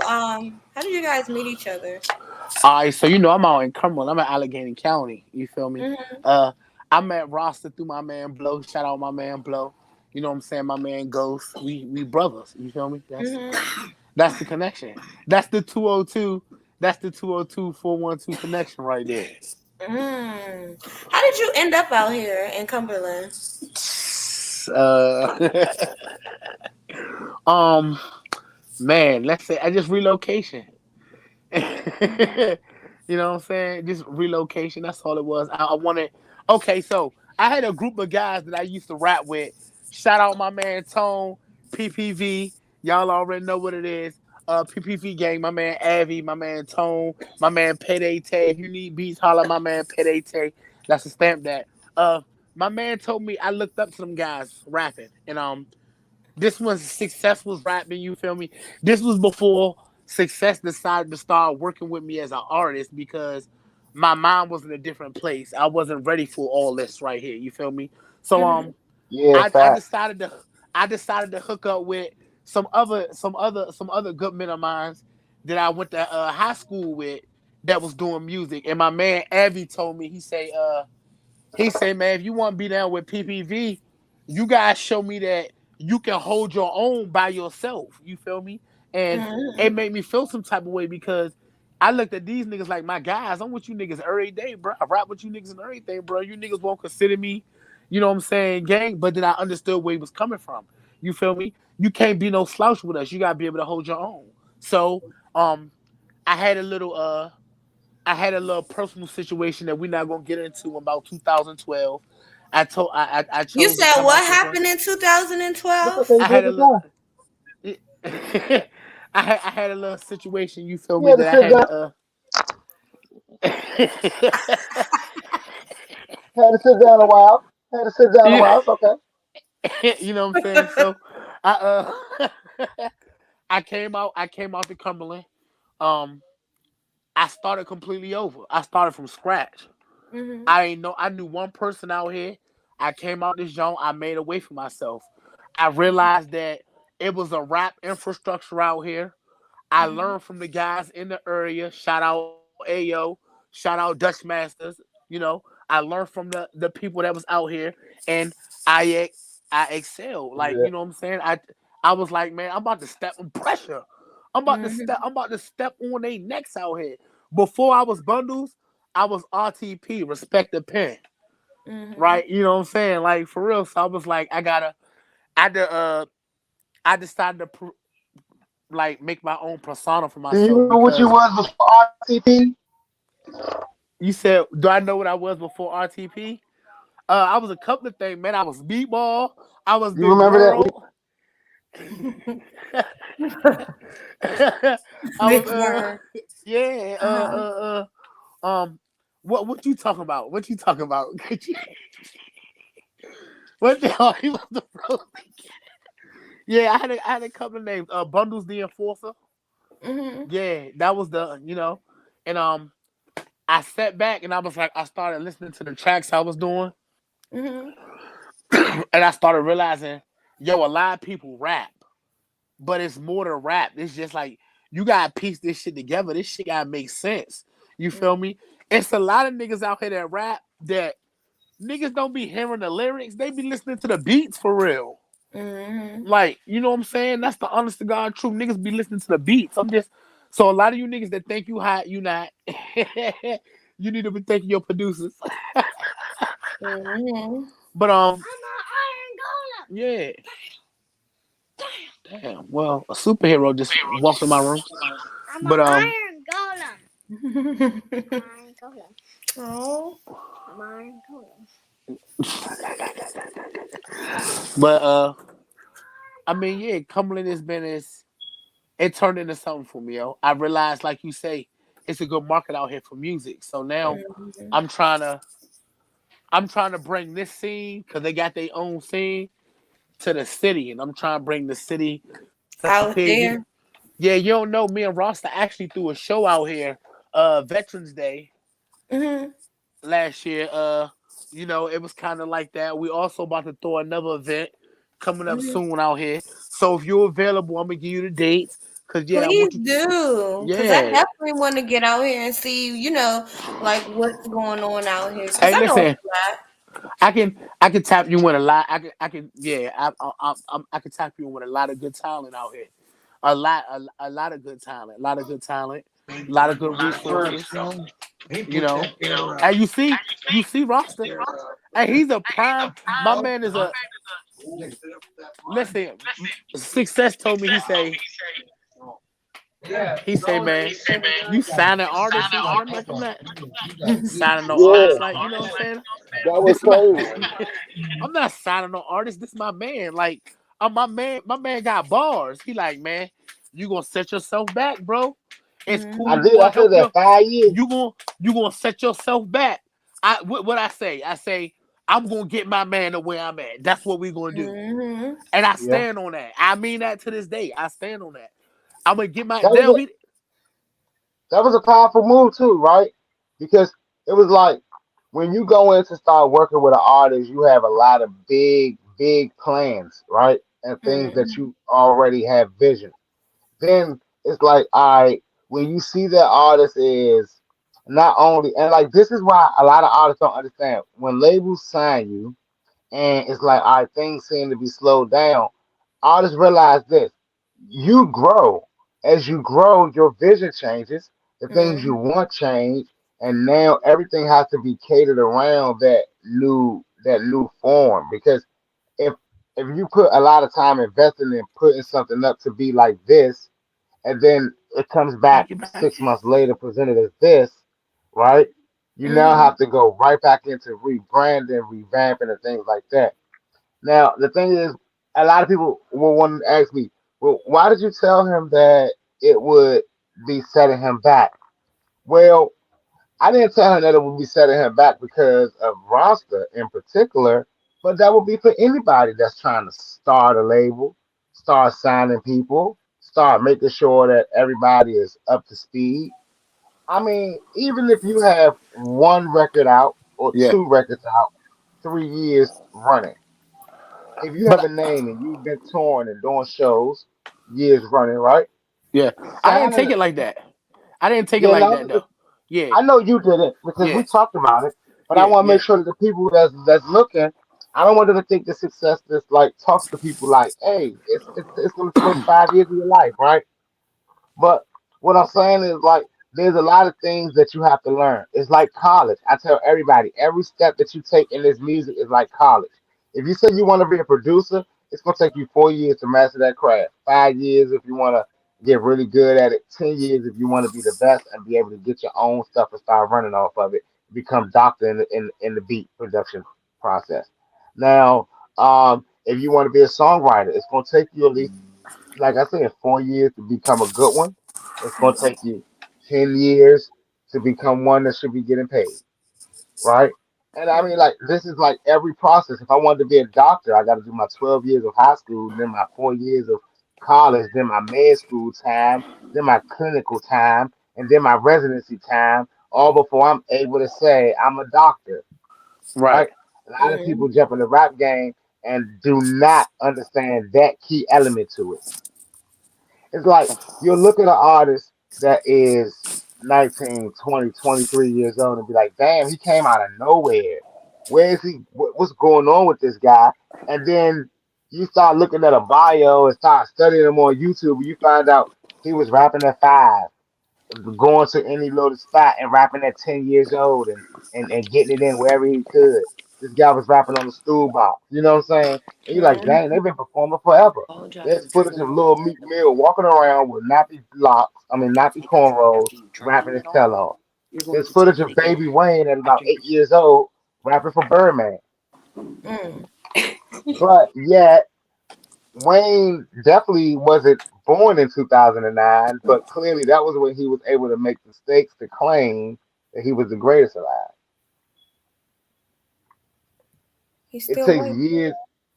guys meet each other? All right, so you know I'm out in Cumberland. I'm in Allegheny County. You feel me? Mm-hmm. Uh, I met Rasta through my man Blow. Shout out my man Blow. You know what I'm saying? My man Ghost. We brothers. You feel me? Mm-hmm. That's the connection. That's the 202. That's the 202-412 connection right there. Mm. How did you end up out here in Cumberland? Uh, um, man, let's say I just relocation. You know what I'm saying? Just relocation. That's all it was. I wanted. Okay, so I had a group of guys that I used to rap with. Shout out my man Tone, PPV. Y'all already know what it is. PPV gang. My man Avi. My man Tone. My man Payday Tay. If you need beats, holla my man Payday Tay. That's a stamp that. Uh, my man told me I looked up to them guys rapping, and this was Sixxcess was rapping. You feel me? This was before Sixxcess decided to start working with me as an artist because my mind was in a different place. I wasn't ready for all this right here. You feel me? So Mhm. Yeah, I fact. decided to hook up with some other good men of mine that I went to high school with that was doing music. And my man Avi told me he say, man, if you want to be down with PPV, you guys show me that you can hold your own by yourself. You feel me? And it Mhm. made me feel some type of way because I looked at these niggas like my guys. I'm with you niggas every day, bro. I rap with you niggas and everything, bro. You niggas won't consider me, you know what I'm saying, gang. But then I understood where he was coming from. You feel me? You can't be no slouch with us. You gotta be able to hold your own. So, um, I had a little personal situation that we're not gonna get into about 2012. I You chose to said come what out this way. happened in That's 2012? okay. I Take had a your little time. I had a little situation, you feel You me, had to that I sit had down. to Had to sit down a while. Had to sit down a yeah, while. It's okay. you know what I'm saying? So I I came out to Cumberland. Um I started completely over. I started from scratch. Mhm. I ain't know I knew one person out here. I came out this zone, I made a way for myself. I realized that it was a rap infrastructure out here. I Mhm. learned from the guys in the area. Shout out Ayo, shout out Dutch Masters. You know, I learned from the people that was out here, and I excelled. Like Yeah. you know what I'm saying. I was like, man, I'm about to step on pressure. Mhm. I'm about to step on their necks out here. Before I was bundles, I was RTP, respect the pen. Mhm. Right? You know what I'm saying? Like for real. So I was like, I de- uh I decided to like make my own persona for Do you myself remember what you because was before RTP? you said, do I know what I was before RTP? I was a couple of things, man. I was Meatball. I was You Big remember that? World. I was Big word. yeah Uh-huh. what you talking about? What you talking about? What the hell? He was the bro. Yeah, I had a couple of names. Bundles the Enforcer. Mhm. Yeah, that was the and I sat back and I was like, I started listening to the tracks I was doing, Mhm. and I started realizing, yo, a lot of people rap, but it's more than rap. It's just like you gotta piece this shit together. This shit gotta make sense. You feel me? It's a lot of niggas out here that rap that niggas don't be hearing the lyrics. They be listening to the beats for real. Mhm. Like, you know what I'm saying? That's the honest to God truth. Niggas be listening to the beats. I'm just so a lot of you niggas that think you hot, you not. You need to be thanking your producers. Mhm. But yeah. Damn. Well, a superhero just walked in my room. But Oh. but I mean, yeah, Cumberland has been it turned into something for me, yo. I realized, like you say, it's a good market out here for music. So now Mhm. I'm trying to I'm trying to bring this scene because they got their own scene to the city, and I'm trying to bring the city up Out here. there. Yeah, you don't know. Me and Rosta actually threw a show out here, Veterans Day Mhm. last year. It was kind of like that. We also about to throw another event coming up Mhm. soon out here. So if you're available, I'm gonna give you the dates. Cause yeah, I Please want you. do, cause I Yeah. definitely want to get out here and see, like what's going on out here, cause Hey, I know it's listen. a lot. I can tap you in a lot. I can yeah. I can tap you in with a lot of good talent out here. A lot of good talent. A lot of good talent. A lot of good resources. You know. And you see roster. And he's a prime. My man is a listen. Success told me he say He say, man, you signing artists and shit. I'm like, I'm not signing no Yeah, artists. Like, you know what I'm saying? that was This my crazy. I'm not signing no artist. This my man. Like, my man got bars. He like, man, you gonna set yourself back, bro. It's I cool. Mhm. You did. I gonna said help that your 5 years. you gonna set yourself back. What I say? I say I'm gonna get my man to where I'm at. That's what we gonna do. Mhm. And I Yeah, stand on that. I mean that to this day. I stand on that. I'm gonna get my that was damn a he that was a powerful move too, right? Because it was like when you go in to start working with an artist, you have a lot of big plans, right? And things Mhm. that you already have vision. Then it's like, all right, when you see that artist is not only, and like this is why a lot of artists don't understand when labels sign you, and it's like, all right, things seem to be slowed down. Artists realize this: you grow. As you grow, your vision changes. The things you Mhm. want change, and now everything has to be catered around that new form. Because if if you put a lot of time investing in putting something up to be like this, and then it comes back take it back. 6 months later presented as this, right? You now Mhm. have to go right back into rebranding, revamping, and things like that. Now, the thing is, a lot of people will want to ask me, well, why did you tell him that it would be setting him back? Well, I didn't tell him that it would be setting him back because of roster in particular, but that would be for anybody that's trying to start a label, start signing people, start making sure that everybody is up to speed. I mean, even if you have one record out or Yeah. two records out, 3 years running, if you have But a name and you've been touring and doing shows years running, right? yeah, I didn't Signing, take it like that. I didn't take it yeah, like no, that though. Yeah, I know you did it because yeah, we talked about it, but I yeah, want to yeah. make sure that the people that's looking, I don't want them to think the success that's like talks to people like, hey, it's going to take 5 years of your life, right? But what I'm saying is like there's a lot of things that you have to learn. It's like college. I tell everybody, every step that you take in this music is like college. If you say you want to be a producer, it's gonna take you 4 years to master that craft. 5 years if you want to get really good at it. 10 years if you want to be the best and be able to get your own stuff and start running off of it. Become doctor in the beat production process. Now, if you want to be a songwriter, it's gonna take you at least like I said, 4 years to become a good one. It's gonna take you 10 years to become one that should be getting paid, right? And I mean, like this is like every process. If I wanted to be a doctor, I got to do my 12 years of high school, then my 4 years of college, then my med school time, then my clinical time, and then my residency time, all before I'm able to say I'm a doctor, Right. right? A lot of Mhm. people jump in the rap game and do not understand that key element to it. It's like you'll look at an artist that is 19, 20, 23 years old and be like, damn, he came out of nowhere. Where is he? What's going on with this guy? And then you start looking at a bio and start studying him on YouTube, and you find out he was rapping at 5, going to any little spot and rapping at 10 years old and getting it in wherever he could. This guy was rapping on the stool box. You know what I'm saying? And you're like, Mhm. dang, they've been performing forever. There's footage of Lil Meek Mill walking around with nappy locks, I mean nappy cornrows, rapping his tail off. There's footage of Baby Wayne at about 8 years old rapping for Birdman. Mhm. But yet Wayne definitely wasn't born in 2009, but clearly that was when he was able to make the stakes to claim that he was the greatest alive. He's It still takes white. years.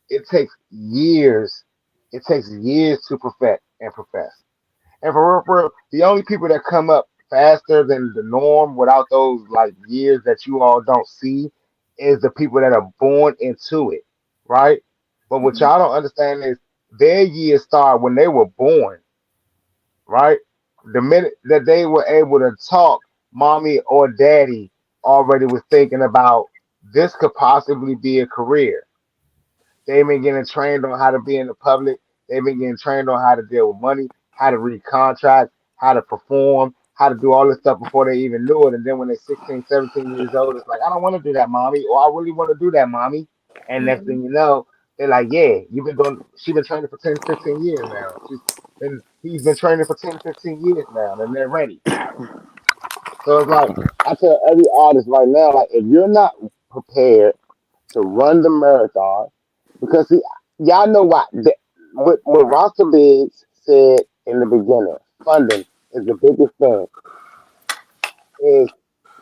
It takes years. It takes years to perfect and profess. And for real, the only people that come up faster than the norm without those like years that you all don't see is the people that are born into it, right? But what Mhm. y'all don't understand is their years start when they were born, right? The minute that they were able to talk, mommy or daddy already was thinking about this could possibly be a career. They've been getting trained on how to be in the public. They've been getting trained on how to deal with money, how to read contracts, how to perform, how to do all this stuff before they even knew it. And then when they're 16, 17 years old, it's like, I don't want to do that, mommy, or I really want to do that, mommy. And next Mhm. thing you know, They're like, yeah, you've been doing. She's been training for 10, 15 years now. He's been training for 10, 15 years now, and they're ready. So it's like I tell every artist right now, like if you're not prepared to run the marathon, because see, y'all know what Roster Biggs said in the beginning, funding is the biggest thing. Is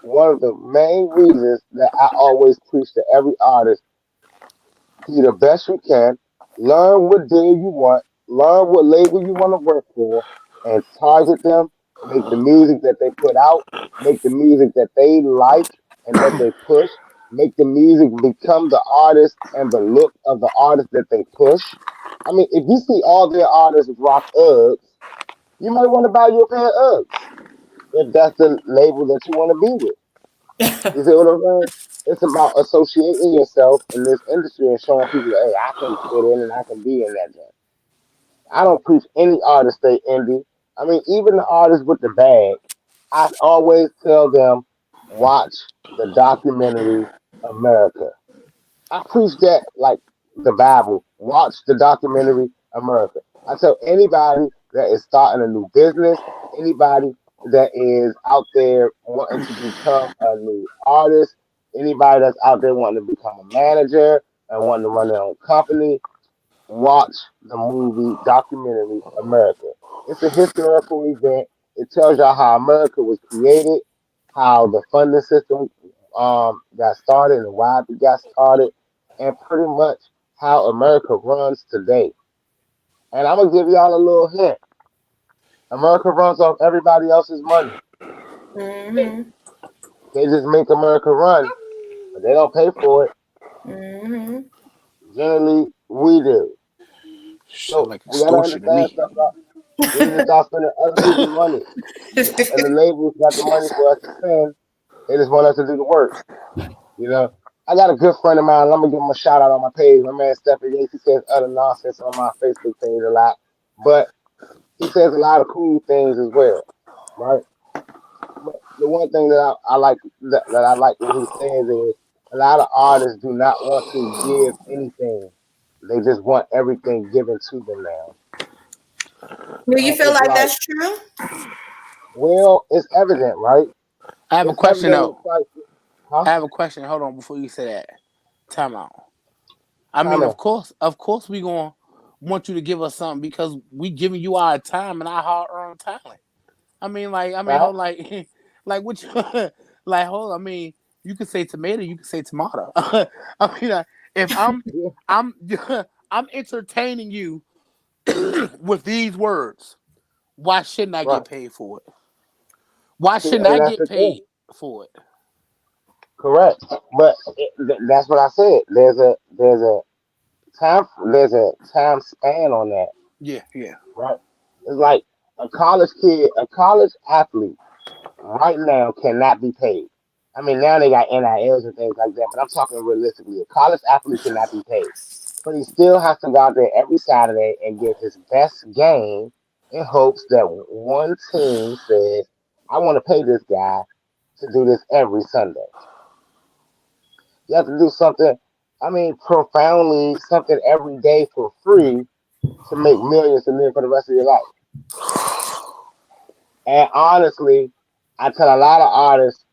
one of the main reasons that I always preach to every artist: be the best you can, learn what deal you want, learn what label you want to work for, and target them. Make the music that they put out, make the music that they like and that they push, make the music become the artist and the look of the artist that they push. I mean, if you see all their artists rock Uggs, you might want to buy you a pair of Uggs if that's the label that you want to be with. You see what I'm saying? It's about associating yourself in this industry and showing people, hey, I can fit in and I can be in that joint. I don't preach any artist stay indie. I mean, even the artists with the bag, I always tell them, watch the documentary America. I preach that like the Bible. Watch the documentary America. I tell anybody that is starting a new business, anybody that is out there wanting to become a new artist, anybody that's out there wanting to become a manager and wanting to run their own company, watch the movie documentary America. It's a historical event. It tells y'all how America was created, how the funding system got started and why it got started, and pretty much how America runs today. And I'm gonna give y'all a little hint. America runs off everybody else's money. Mhm. They just make America run, but they don't pay for it. Mhm. Generally, we do. Sound So like we gotta extortion to understand me. stuff about. We need to start spending other people's money. And the labels got the money for us to spend. They just want us to do the work. You know, I got a good friend of mine. I'm gonna give him a shout out on my page. My man Stephanie Yates. He says other nonsense on my Facebook page a lot, but he says a lot of cool things as well, right? But the one thing that I like that I like what he says is a lot of artists do not want to give anything. They just want everything given to them now, Do you and feel it's like like, that's true? well, it's evident, right? I have a It's question evident in though. Christ, huh? I have a question. Hold on before you say that. Time out. I mean, Comment. of course, we gonna want you to give us something because we giving you our time and our hard earned talent. Right? Hold like, like what you, like hold. I mean, you could say tomato, you could say tomato. If Yeah, I'm, I'm entertaining you with these words, why shouldn't I right. get paid for it? Why See, shouldn't and I that's get the thing. paid for it? Correct. But that's what I said. There's a time span on that, Yeah, yeah. right? It's like a college athlete right now cannot be paid. I mean, now they got NILs and things like that, but I'm talking realistically. A college athlete cannot be paid, but he still has to go out there every Saturday and give his best game in hopes that one team says, "I want to pay this guy to do this every Sunday." You have to do something, I mean, profoundly something every day for free to make millions and live for the rest of your life. And honestly, I tell a lot of artists,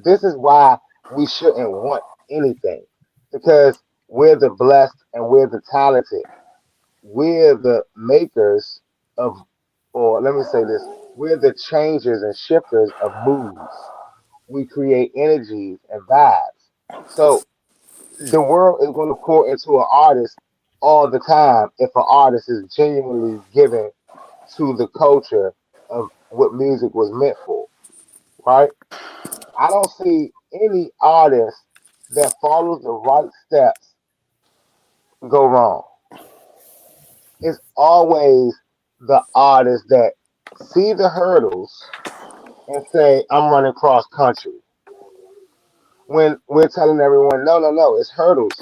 this is why we shouldn't want anything. Because we're the blessed and we're the talented. We're the makers of, or let me say this, we're the changers and shifters of moods. We create energies and vibes. So the world is going to pour into an artist all the time if an artist is genuinely given to the culture of what music was meant for, right? I don't see any artist that follows the right steps go wrong. It's always the artist that see the hurdles and say, I'm running cross country. When we're telling everyone, no, no, no, it's hurdles.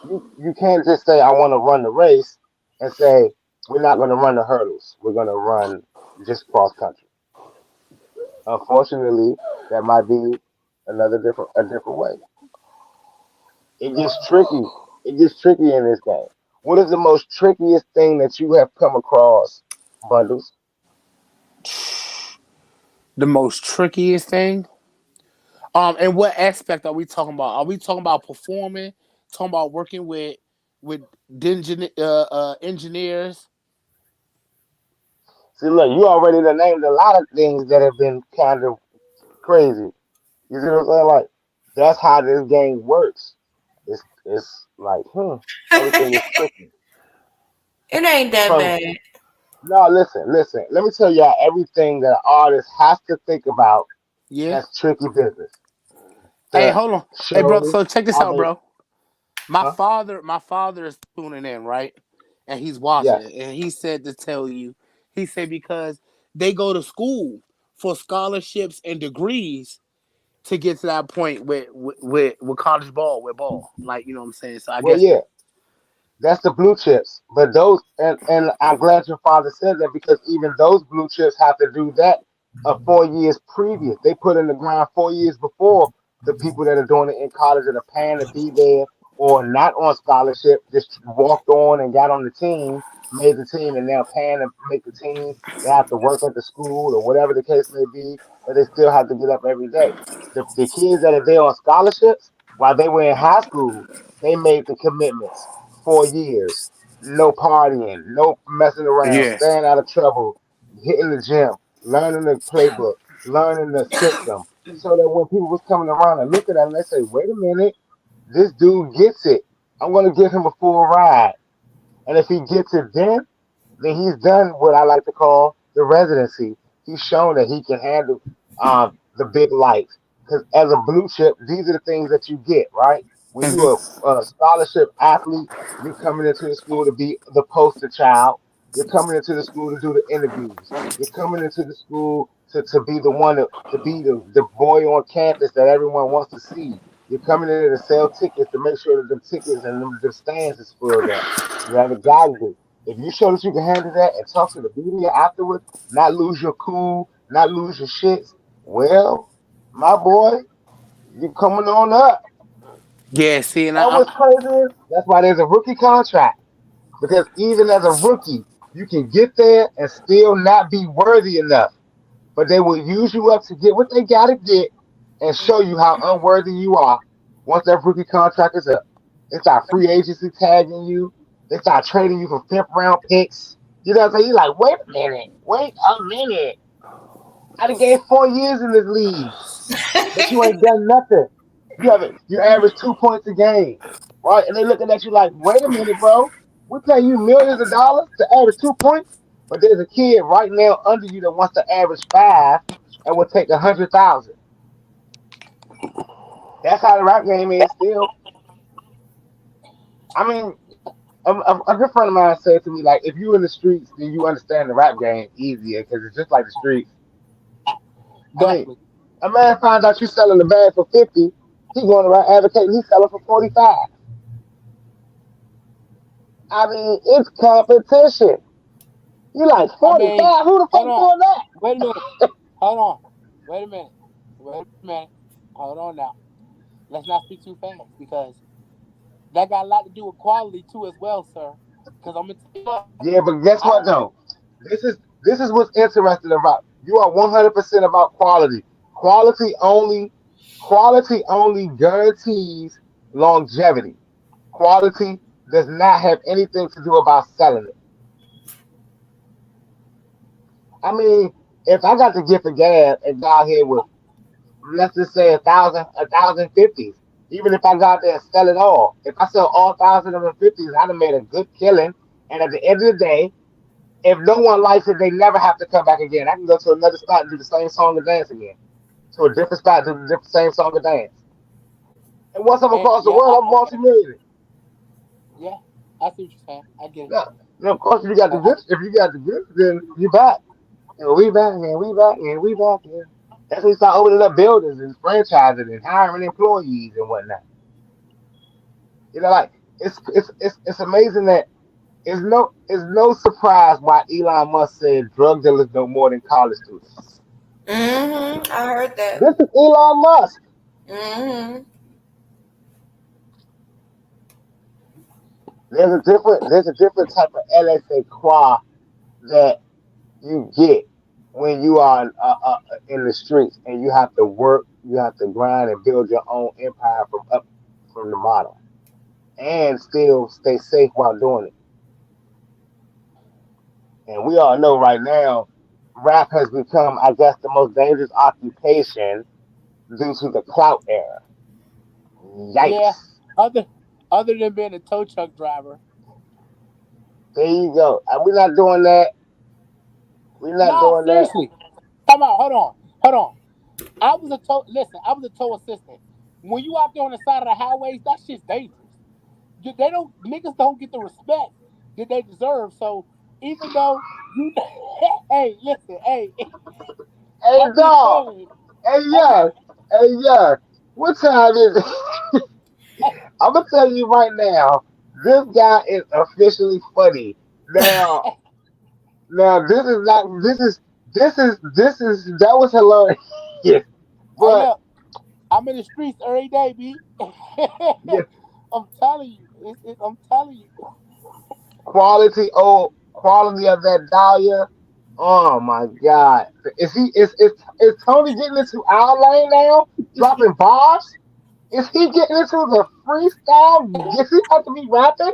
You can't just say I want to run the race and say we're not going to run the hurdles. We're going to run just cross country. Unfortunately, that might be a different way. It gets tricky. It gets tricky in this game. What is the most trickiest thing that you have come across, Bundles? The most trickiest thing. And what aspect are we talking about? Are we talking about performing? Talking about working with engineers? See, look, you already done named a lot of things that have been kind of crazy. You see what I'm saying? Like, that's how this game works. It's like, everything is It tricky. ain't that From bad. no, listen. Let me tell y'all everything that an artist has to think about. Yeah. That's tricky business. Hey, The hold on. Hey, bro. show, So check this how out, they, bro. My huh? father is tuning in, right? And he's watching Yes. it. And he said to tell you, he said because they go to school for scholarships and degrees to get to that point with college ball, with ball. Like, you know what I'm saying? So I Well, guess yeah. That's the blue chips. But those, and I'm glad your father said that because even those blue chips have to do that 4 years previous. They put in the ground 4 years before the people that are doing it in college that are paying to be there or not on scholarship, just walked on and got on the team, made the team, and now paying to make the team. They have to work at the school or whatever the case may be, but they still have to get up every day. The kids that are there on scholarships, while they were in high school, they made the commitments 4 years. No partying, no messing around, yeah. staying out of trouble, hitting the gym, learning the playbook, learning the system. So that when people was coming around and look at them, they say, wait a minute, this dude gets it. I'm going to give him a full ride. And if he gets it then he's done what I like to call the residency. He's shown that he can handle the big lights. Because as a blue chip, these are the things that you get, right? When Hmm. you're a scholarship athlete, you're coming into the school to be the poster child. You're coming into the school to do the interviews. You're coming into the school to be the one to be the boy on campus that everyone wants to see. You're coming in to sell tickets to make sure that the tickets and the stands is filled up. You have a job to do. If you show that you can handle that and talk to the media afterwards, not lose your cool, not lose your shits, well, my boy, you coming on up. Yeah, see, and And what's crazy is that's why there's a rookie contract. Because even as a rookie, you can get there and still not be worthy enough. But they will use you up to get what they gotta get and show you how unworthy you are once that rookie contract is up. They start free agency tagging you. They start trading you for fifth round picks. You know what I'm saying? You're like, wait a minute, wait a minute. I done gave 4 years in this league, but you ain't done nothing. You average 2 points a game, right? And they looking at you like, wait a minute, bro. We pay you millions of dollars to average 2 points, but there's a kid right now under you that wants to average five and will take 100,000. That's how the rap game is still. I mean, a good friend of mine said to me like, if you in the streets, then you understand the rap game easier because it's just like the streets. I mean, definitely. a man finds out you selling the bag for 50, he going around advocating he's selling for 45. I mean, it's competition. You like I mean, 45? Who the hold fuck on. doing that? Wait a minute. Hold on. Wait a minute. Wait a minute. Hold on now. Let's not speak too fast because that got a lot to do with quality too as well, sir. Because I'm gonna tell you what, Yeah, but guess I what don't. though? This is what's interesting about. You are 100% about quality. Quality only. Quality only guarantees longevity. Quality does not have anything to do about selling it. I mean, if I got the gift of gab and got here with, let's just say 1,050s, even if I got there and sell it all, if I sell all 1,050s, I'd have made a good killing. And at the end of the day, if no one likes it, they never have to come back again. I can go to another spot and do the same song and dance again. To a different spot, do the different same song and dance. And once I'm And across the yeah, world, I'm multi-millionaire. yeah, I see what you're saying. I get it. Now, now, of course, if you got the I, goods, if you got the goods, then you back. And we back, and we back, and we back. Yeah. That's when you start opening up buildings and franchising and hiring employees and whatnot. You know, like it's amazing that it's no surprise why Elon Musk said drug dealers know more than college students. I heard that. This is Elon Musk. Mm-hmm. there's a different type of LSA qua that you get when you are in the streets and you have to work, you have to grind and build your own empire from the bottom and still stay safe while doing it. And we all know right now, rap has become, I guess, the most dangerous occupation due to the clout era. Yeah. Yikes! Other than being a tow truck driver. There you go. We're not doing that. We're not No, doing that. seriously. Come on, hold on. I was a tow assistant. When you out there on the side of the highways, that shit's dangerous. They don't niggas don't get the respect that they deserve. So even though you hey, listen, hey, Hey, I'm just dog. saying, Hey, I'm just yeah. Hey, yeah. What time is it? I'm gonna tell you right now. This guy is officially funny. Now, now this is not. This is. That was hilarious. hey But look, I'm in the streets every day, B. yeah, I'm telling you, I'm telling you. quality of that Dahlia. Oh my God. Is Tony getting into our lane now? Dropping bars? Is he getting into the freestyle? Does he have to be rapping?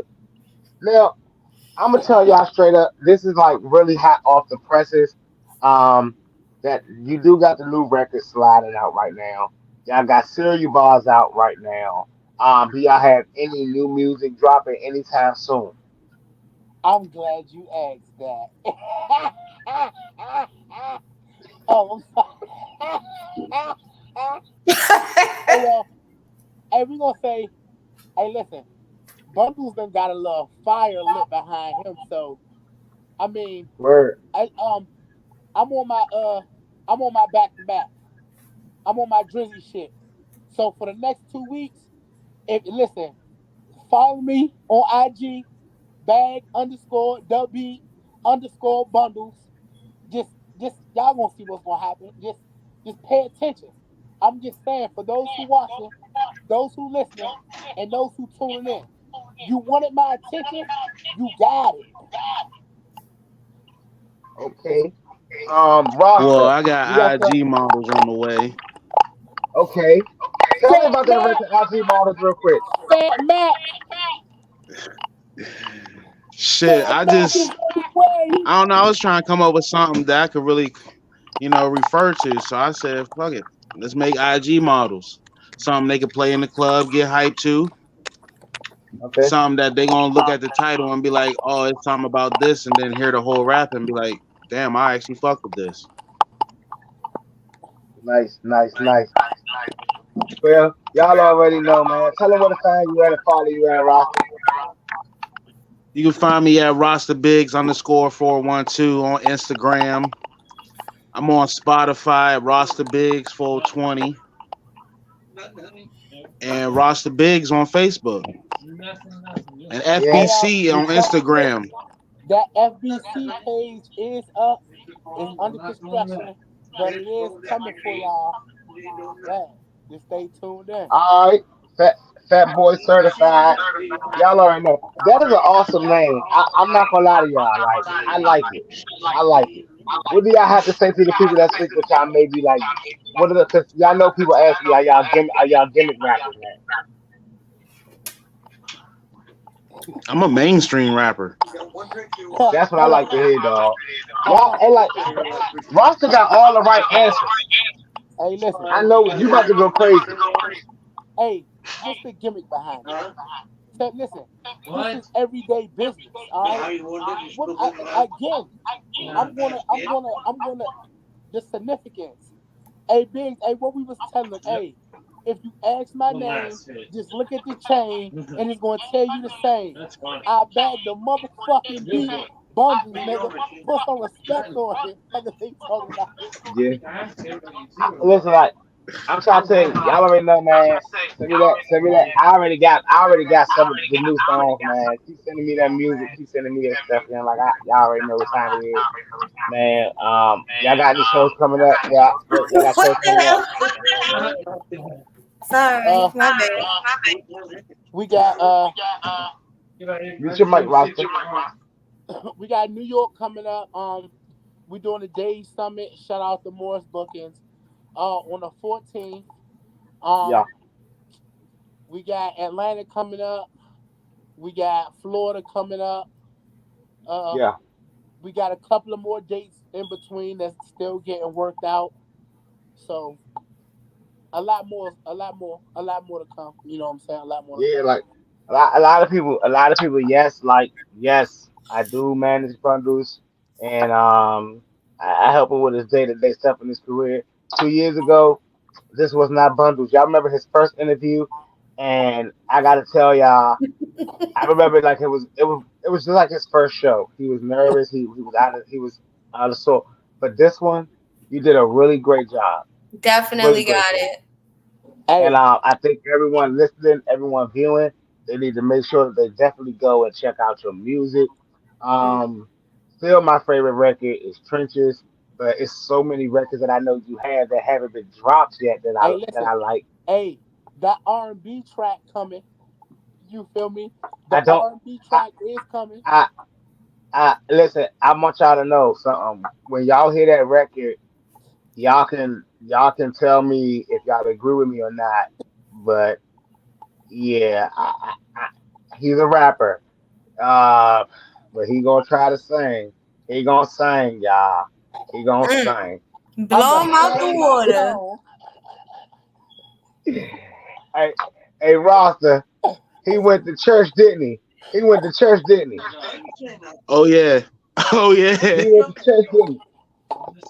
Now, I'm gonna tell y'all straight up, this is like really hot off the presses. Um, that you do got the new record sliding out right now. Y'all got serial bars out right now. Do y'all have any new music dropping anytime soon? I'm glad you asked that. Oh, I'm sorry. Hey, well, hey, we gonna say, hey, listen, Bundles done got a little fire lit behind him. So, I mean, Word. I I'm on my I'm on my back to back. I'm on my Drizzy shit. So for the next 2 weeks, if listen, follow me on IG, bag underscore W underscore bundles. Just just y'all gonna see what's gonna happen. Just pay attention. I'm just saying for those who watching, those who listening, and those who tuning in. You wanted my attention, you got it. Okay. Well, Roster. I You got got some. IG models on the way. Okay. Tell me Fat about that Matt, record IG models real quick. Fat Matt, Shit, Fat Matt is on the way. I don't know. I was trying to come up with something that I could really, refer to. So I said, fuck it. Let's make IG models. Something they could play in the club, get hyped to. Okay. Something that they gonna look at the title and be like, oh, it's something about this, and then hear the whole rap and be like, damn, I actually fuck with this. Nice, nice, nice. Well, y'all already know, man. Tell them where to find you at and follow you at, Roster. You can find me at roster bigs underscore 412 on Instagram. I'm on Spotify at roster bigs 420 and roster bigs on Facebook and Yeah. Hey y'all, FBC on before I forget, Instagram. that FBC page is up. It's under construction, but it is coming for y'all. Man, just stay tuned in. All right. Fat, Fat Boy Certified. Y'all already know. That is an awesome name. I'm not going to lie to y'all. Like, I like it. I like it. What do y'all have to say to the people that think that y'all maybe like, what are the, because y'all know people ask me, are y'all gimmick rappers, man? I'm a mainstream rapper. That's what I Hold like to on. hear, dog. Y'all, Uh, and like, Roster got all the right answers. hey, listen. I know you about to go crazy. Hey, what's the gimmick behind it? So listen, this is everyday business. All right. Again, I'm gonna the significance. Hey, Biggs. Hey, what we was telling them. Hey, if you ask my name, just look at the chain, and it's gonna tell you the same. I bag the motherfucking beat bundles, nigga. Put some respect on it. Fuck the thing talking about. Yeah. Listen, like, I'm trying to tell you, y'all already know, man. Send me that. Send me that. I already got some of the new songs, man. Keep sending me that music. Keep sending me that stuff, man. Like, y'all already know what time it is, man. Y'all got any shows coming up? Yeah, y'all got What shows the coming up. hell? Sorry, Uh, my bad. we got Mute your mic, Rasta. We got New York coming up. We doing a day summit. Shout out to Morris Bookings. On the 14th. Yeah, Um, we got Atlanta coming up. We got Florida coming up. Uh, yeah. we got a couple of more dates in between that's still getting worked out. So a lot more to come. You know what I'm saying? A lot more to Yeah, come. like a lot of people, yes, like yes, I do manage bundles, and I help him with his day-to-day stuff in his career. 2 years ago, this was not bundles. Y'all remember his first interview, and I gotta tell y'all, I remember like it was just like his first show. He was nervous. He was out of sort. But this one, you did a really great job. Really Definitely great got job. it. And Hey, I think everyone listening, everyone viewing, they need to make sure that they definitely go and check out your music. mhm. Um, Still, my favorite record is Trenches, but it's so many records that I know you have that haven't been dropped yet that I Hey, that listen. I like. Hey, that R&B track coming. You feel me? The I don't. R&B I track is coming. I listen. I want y'all to know something. When y'all hear that record, y'all can tell me if y'all agree with me or not. But yeah, he's a rapper. Uh, but he gonna try to sing. He gonna sing, y'all. He gonna Mm. sing. I'm Blow gonna him out the sing my water. song. Hey, hey, Roster. He went to church, didn't he? He went to church, didn't he? Oh yeah. Oh yeah. He went to church, didn't he?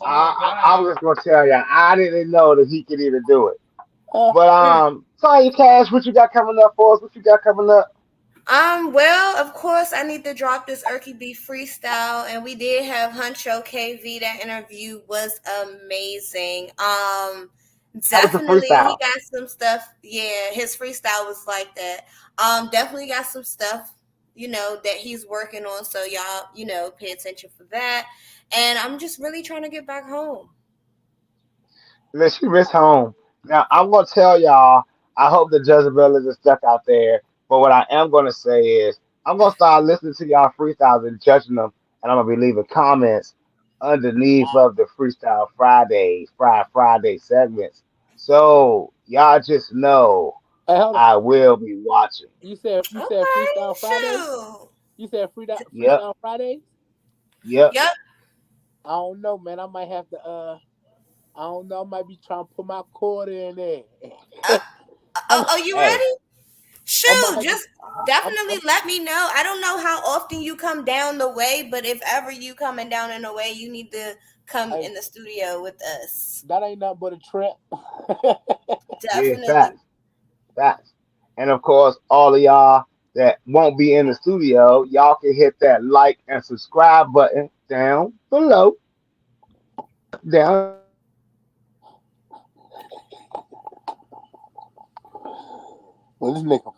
I was just gonna tell y'all. I didn't know that he could even do it. Uh, But Mm. Tanya Cash, what you got coming up for us? What you got coming up? Well, of course, I need to drop this Erky B freestyle, and we did have Huncho KV. That interview was amazing. That was the Definitely, he freestyle. got some stuff. Yeah, his freestyle was like that. Definitely got some stuff, that he's working on. So y'all, pay attention for that. And I'm just really trying to get back home. Let she miss home. Now I'm gonna tell y'all. I hope the Jezebel isn't stuck out there. But what I am gonna say is I'm gonna start listening to y'all freestyles and judging them, and I'm gonna be leaving comments underneath of the Freestyle Friday segments. So y'all just know hey, hold on. I will be watching. You said Okay, Freestyle Friday? shoot. You said Yep, Freestyle Friday? yep. Yep. I don't know, man. I might have to. I don't know. I might be trying to put my quarter in there. Uh, I'm, oh, you Hey, ready? I might Shoot, have to. just I'm definitely let me know. I don't know how often you come down the way, but if ever you coming down in the way, you need to come hey, in the studio with us. that ain't nothing but a trip. yeah, Definitely. facts, facts. And of course, all of y'all that won't be in the studio, y'all can hit that like and subscribe button down below. Down Well, this nigga,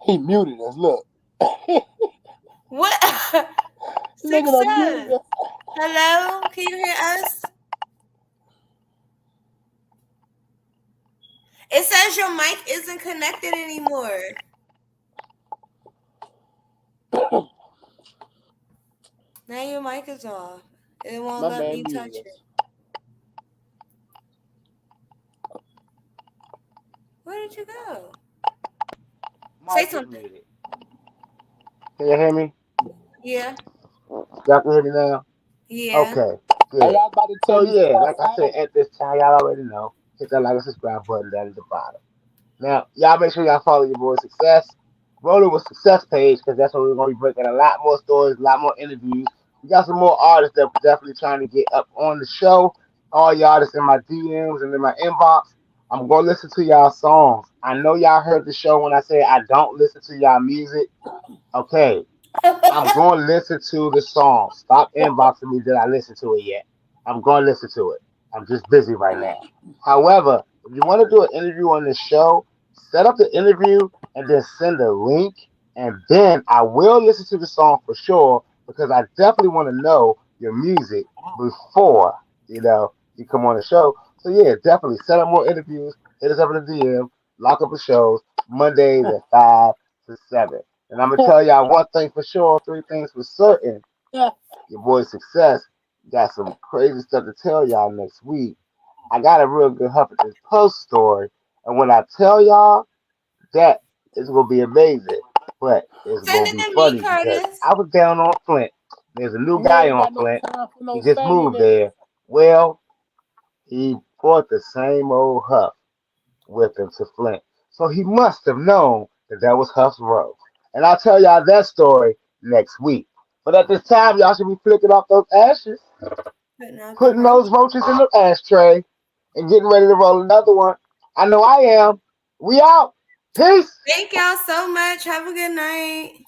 he muted us. Look, What? nigga done muted Success. us. Hello? Can you hear us? It says your mic isn't connected anymore. Now your mic is off. It won't My let me man muted touch us. it. Where did you go? Say mic is something. muted. Can you hear me? Yeah. Y'all can hear me now? Yeah. Okay, Hey, good. I was about to tell So you yeah, something like I said, fast. at this time, y'all already know. Hit that like and subscribe button down at the bottom. Now, y'all make sure y'all follow your boy Success. Rolling with Success page because that's where we're gonna be breaking a lot more stories, a lot more interviews. We got some more artists that we're definitely trying to get up on the show. All y'all that's in my DMs and in my inbox, I'm gonna listen to y'all songs. I know y'all heard the show when I say I don't listen to y'all music. Okay, I'm going to listen to the song. Stop inboxing me that I listened to it yet. I'm going to listen to it. I'm just busy right now. However, if you want to do an interview on this show, set up the interview and then send a link, and then I will listen to the song for sure because I definitely want to know your music before you come on the show. So yeah, definitely set up more interviews. Hit us up in the DM. Lock up the shows Mondays at 5 to 7. And I'm gonna tell y'all one thing for sure, three things for certain. Your boy Success got some crazy stuff to tell y'all next week. I got a real good Huffington Post story, and when I tell y'all that, it's gonna be amazing, but it's Send gonna it be to me, funny because Curtis. I was down on Flint. There's a new We guy ain't on got no Flint. time for He no just moved singing. there. Well, he brought the same old Huff with him to Flint, so he must have known that that was Huff's row. And I'll tell y'all that story next week. But at this time, y'all should be flicking off those ashes, Putting out the putting roach. those roaches in the ashtray, and getting ready to roll another one. I know I am. We out. Peace. Thank y'all so much. Have a good night.